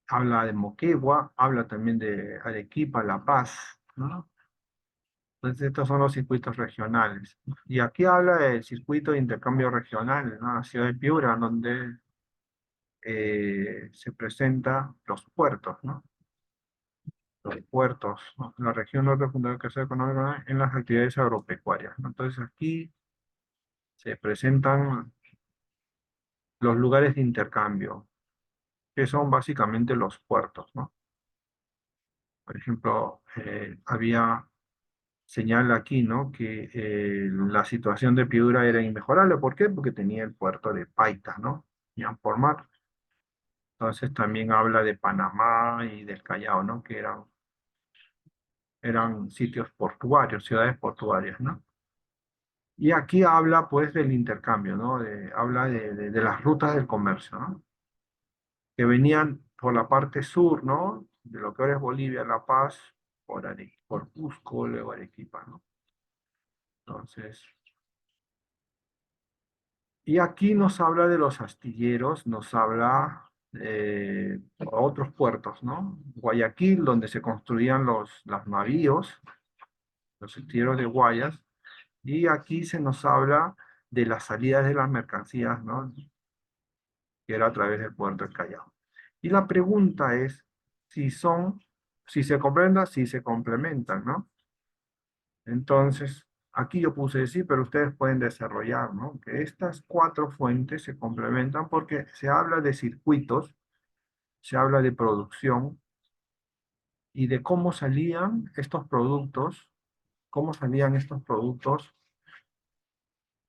habla de Moquegua, habla también de Arequipa, La Paz, ¿no? Entonces, estos son los circuitos regionales. Y aquí habla del circuito de intercambio regional, ¿no? La ciudad de Piura, donde se presentan los puertos, ¿no? Los puertos, ¿no? La región norte fundamental del crecimiento económico en las actividades agropecuarias, ¿no? Entonces, aquí se presentan los lugares de intercambio, que son básicamente los puertos, ¿no? Por ejemplo, había señala aquí, ¿no? Que la situación de Piura era inmejorable. ¿Por qué? Porque tenía el puerto de Paita, ¿no? Ya por mar. Entonces también habla de Panamá y del Callao, ¿no? Que eran sitios portuarios, ciudades portuarias, ¿no? Y aquí habla, pues, del intercambio, ¿no? Habla de las rutas del comercio, ¿no? Que venían por la parte sur, ¿no? De lo que ahora es Bolivia, La Paz, por Cusco, luego Arequipa, ¿no? Entonces, y aquí nos habla de los astilleros, nos habla otros puertos, ¿no? Guayaquil, donde se construían los navíos, los astilleros de Guayas, y aquí se nos habla de las salidas de las mercancías, ¿no? Que era a través del puerto del Callao. Y la pregunta es si son, si se comprendan, si se complementan, ¿no? Entonces, aquí yo puse sí, pero ustedes pueden desarrollar, ¿no? Que estas cuatro fuentes se complementan porque se habla de circuitos, se habla de producción y de cómo salían estos productos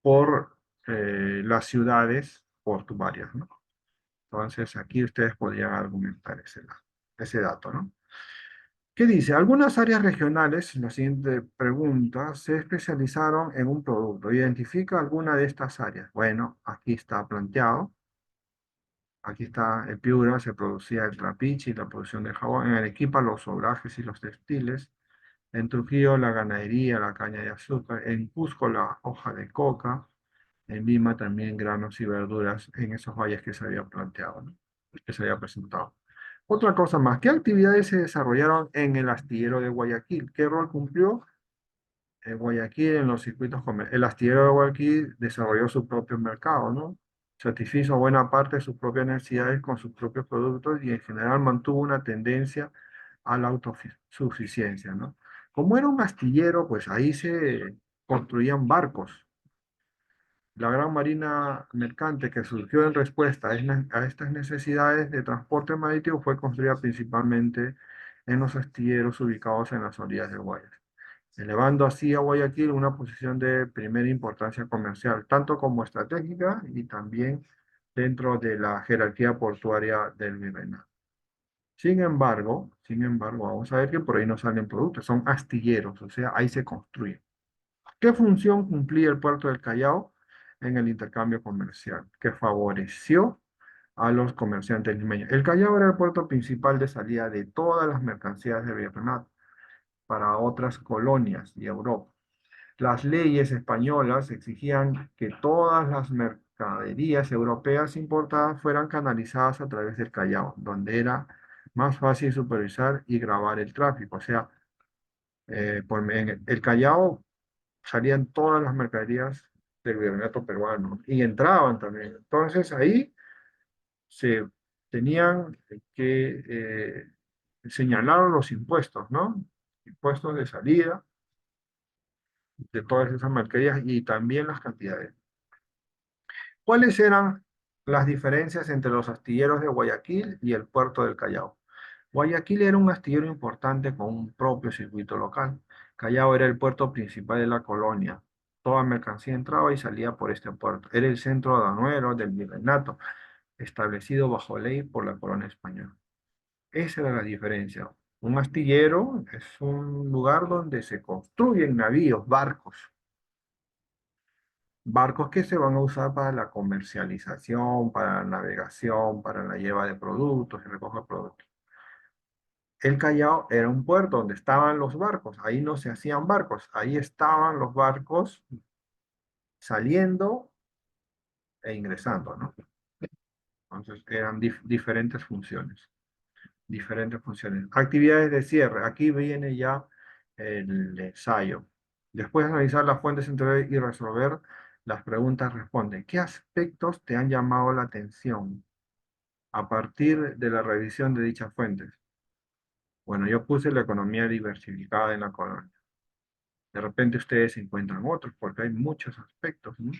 por las ciudades portuarias, ¿no? Entonces, aquí ustedes podrían argumentar ese dato, ¿no? ¿Qué dice? Algunas áreas regionales, la siguiente pregunta, se especializaron en un producto. Identifica alguna de estas áreas. Bueno, aquí está planteado. Aquí está el Piura, se producía el trapiche y la producción de jabón. En Arequipa, los obrajes y los textiles. En Trujillo, la ganadería, la caña de azúcar. En Cusco, la hoja de coca. En Lima, también granos y verduras en esos valles que se había planteado, ¿no? Que se había presentado. Otra cosa más, ¿qué actividades se desarrollaron en el astillero de Guayaquil? ¿Qué rol cumplió Guayaquil en los circuitos comerciales? El astillero de Guayaquil desarrolló su propio mercado, ¿no? Satisfizo buena parte de sus propias necesidades con sus propios productos y en general mantuvo una tendencia a la autosuficiencia, ¿no? Como era un astillero, pues ahí se construían barcos, La gran marina mercante que surgió en respuesta a estas necesidades de transporte marítimo fue construida principalmente en los astilleros ubicados en las orillas del Guayas, elevando así a Guayaquil una posición de primera importancia comercial, tanto como estratégica y también dentro de la jerarquía portuaria del virreinato. Sin embargo, vamos a ver que por ahí no salen productos, son astilleros, o sea, ahí se construyen. ¿Qué función cumplía el puerto del Callao en el intercambio comercial? Que favoreció a los comerciantes limeños. El Callao era el puerto principal de salida de todas las mercancías de virreinato para otras colonias y Europa. Las leyes españolas exigían que todas las mercaderías europeas importadas fueran canalizadas a través del Callao, donde era más fácil supervisar y grabar el tráfico. O sea, en el Callao salían todas las mercaderías del virreinato peruano y entraban también. Entonces ahí se tenían que señalar los impuestos, ¿no? Impuestos de salida de todas esas mercaderías y también las cantidades. ¿Cuáles eran las diferencias entre los astilleros de Guayaquil y el puerto del Callao? Guayaquil era un astillero importante con un propio circuito local. Callao era el puerto principal de la colonia. Toda mercancía entraba y salía por este puerto. Era el centro aduanero del virreinato, establecido bajo ley por la corona española. Esa era la diferencia. Un astillero es un lugar donde se construyen navíos, barcos. Barcos que se van a usar para la comercialización, para la navegación, para la lleva de productos y recoge productos. El Callao era un puerto donde estaban los barcos, ahí no se hacían barcos, ahí estaban los barcos saliendo e ingresando, ¿no? Entonces eran diferentes funciones. Actividades de cierre, aquí viene ya el ensayo. Después de analizar las fuentes centrales y resolver las preguntas, responde, ¿qué aspectos te han llamado la atención a partir de la revisión de dichas fuentes? Bueno, yo puse la economía diversificada en la colonia. De repente ustedes encuentran otros, porque hay muchos aspectos, ¿no?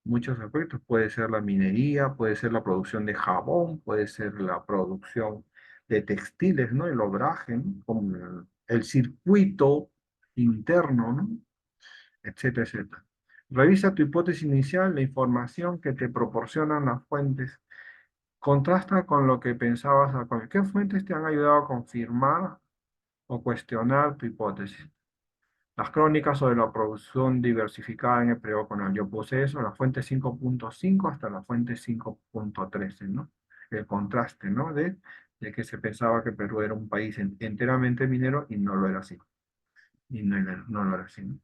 Muchos aspectos. Puede ser la minería, puede ser la producción de jabón, puede ser la producción de textiles, ¿no? El obraje, ¿no? Como el circuito interno, ¿no? Etcétera, etcétera. Revisa tu hipótesis inicial, la información que te proporcionan las fuentes. Contrasta con lo que pensabas. ¿Qué fuentes te han ayudado a confirmar o cuestionar tu hipótesis? Las crónicas sobre la producción diversificada en el periodo colonial. Yo puse eso, la fuente 5.5 hasta la fuente 5.13, ¿no? El contraste, ¿no? De que se pensaba que Perú era un país enteramente minero y no lo era así. Y no lo era así, ¿no?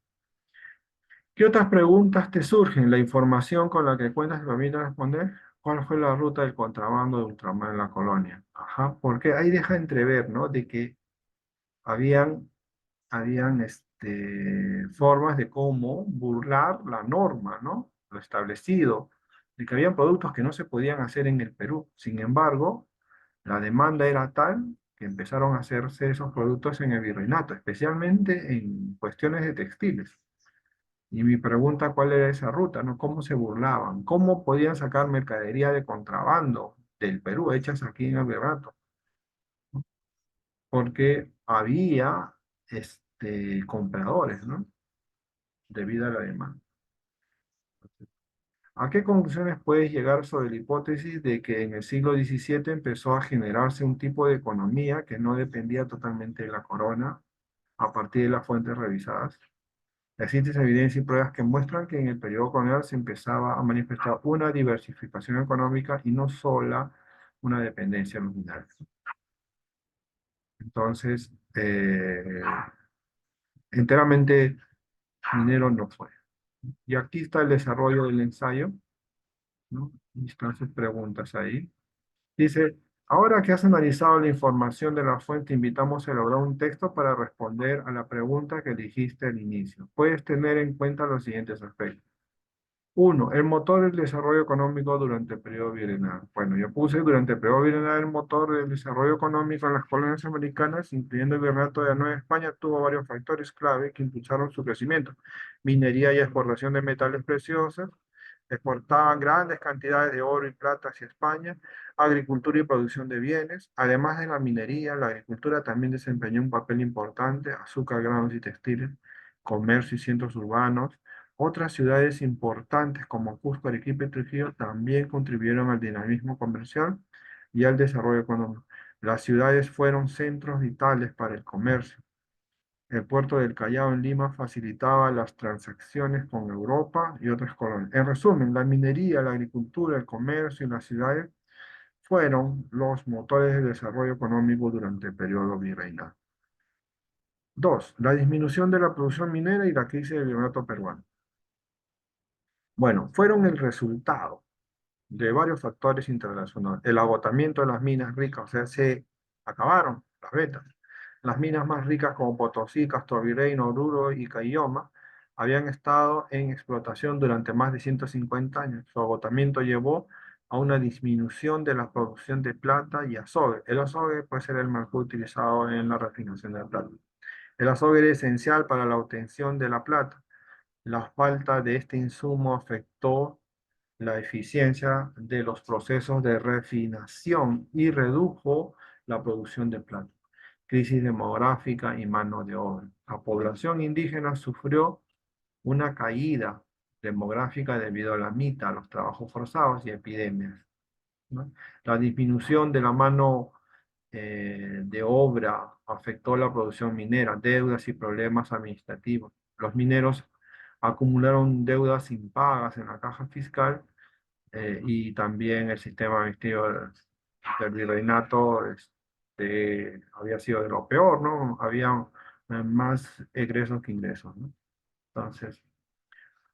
¿Qué otras preguntas te surgen? La información con la que cuentas te permite responder. ¿Cuál fue la ruta del contrabando de ultramar en la colonia? Ajá, porque ahí deja entrever, ¿no? De que habían formas de cómo burlar la norma, ¿no? Lo establecido, de que habían productos que no se podían hacer en el Perú. Sin embargo, la demanda era tal que empezaron a hacerse esos productos en el virreinato, especialmente en cuestiones de textiles. Y mi pregunta, ¿cuál era esa ruta, no? ¿Cómo se burlaban? ¿Cómo podían sacar mercadería de contrabando del Perú hechas aquí en el virreinato? Porque había compradores, ¿no? Debido a la demanda. ¿A qué conclusiones puedes llegar sobre la hipótesis de que en el siglo XVII empezó a generarse un tipo de economía que no dependía totalmente de la corona a partir de las fuentes revisadas? Existen evidencias y pruebas que muestran que en el periodo colonial se empezaba a manifestar una diversificación económica y no sola una dependencia nominal. Entonces, enteramente minero no fue. Y aquí está el desarrollo del ensayo, ¿no? Y están sus preguntas ahí. Dice, ahora que has analizado la información de la fuente, invitamos a elaborar un texto para responder a la pregunta que dijiste al inicio. Puedes tener en cuenta los siguientes aspectos. Uno, el motor del desarrollo económico durante el periodo virreinal. Bueno, yo puse durante el periodo virreinal el motor del desarrollo económico en las colonias americanas, incluyendo el virreinato de la Nueva España, tuvo varios factores clave que impulsaron su crecimiento. Minería y exportación de metales preciosos, Exportaban grandes cantidades de oro y plata hacia España, agricultura y producción de bienes. Además de la minería, la agricultura también desempeñó un papel importante, azúcar, granos y textiles, comercio y centros urbanos. Otras ciudades importantes como Cusco, Arequipa y Trujillo también contribuyeron al dinamismo comercial y al desarrollo económico. Las ciudades fueron centros vitales para el comercio. El puerto del Callao en Lima facilitaba las transacciones con Europa y otras colonias. En resumen, la minería, la agricultura, el comercio y las ciudades fueron los motores de desarrollo económico durante el periodo virreinal. Dos, la disminución de la producción minera y la crisis del virreinato peruano. Bueno, fueron el resultado de varios factores interrelacionados. El agotamiento de las minas ricas, o sea, se acabaron las vetas. Las minas más ricas como Potosí, Castrovirrey, Oruro y Caylloma habían estado en explotación durante más de 150 años. Su agotamiento llevó a una disminución de la producción de plata y azogue. El azogue puede ser el mercurio utilizado en la refinación de la plata. El azogue era esencial para la obtención de la plata. La falta de este insumo afectó la eficiencia de los procesos de refinación y redujo la producción de plata. Crisis demográfica y mano de obra. La población indígena sufrió una caída demográfica debido a la mita, los trabajos forzados y epidemias, ¿no? La disminución de la mano de obra afectó la producción minera, deudas y problemas administrativos. Los mineros acumularon deudas impagas en la caja fiscal y también el sistema administrativo del virreinato había sido de lo peor, ¿no? Había más egresos que ingresos, ¿no? Entonces,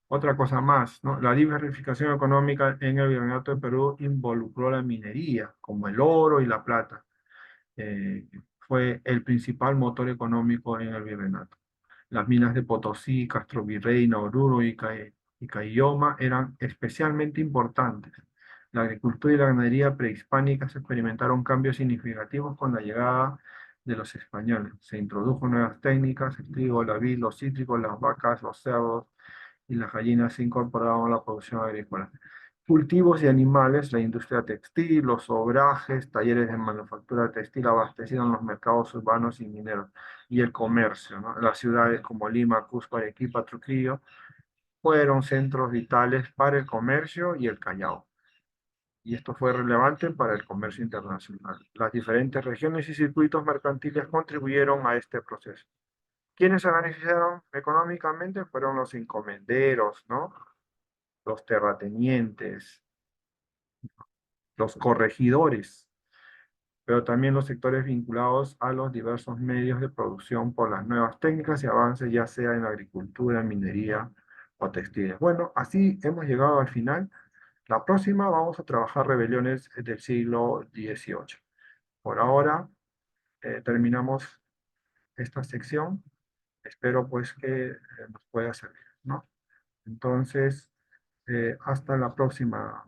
otra cosa más, ¿no? La diversificación económica en el virreinato de Perú involucró la minería, como el oro y la plata. eh, Fue el principal motor económico en el virreinato. Las minas de Potosí, Castrovirrey, Oruro y Caylloma eran especialmente importantes. La agricultura y la ganadería prehispánicas experimentaron cambios significativos con la llegada de los españoles. Se introdujo nuevas técnicas, el trigo, la vid, los cítricos, las vacas, los cerdos y las gallinas se incorporaron a la producción agrícola. Cultivos y animales, la industria textil, los obrajes, talleres de manufactura textil abastecieron los mercados urbanos y mineros y el comercio, ¿no? Las ciudades como Lima, Cusco, Arequipa, Trujillo fueron centros vitales para el comercio y el Callao. Y esto fue relevante para el comercio internacional. Las diferentes regiones y circuitos mercantiles contribuyeron a este proceso. ¿Quiénes se beneficiaron económicamente? Fueron los encomenderos, ¿no? Los terratenientes, los corregidores, pero también los sectores vinculados a los diversos medios de producción por las nuevas técnicas y avances, ya sea en la agricultura, minería o textiles. Bueno, así hemos llegado al final. La próxima vamos a trabajar rebeliones del siglo XVIII. Por ahora terminamos esta sección. Espero pues que nos pueda servir, ¿no? Entonces, hasta la próxima.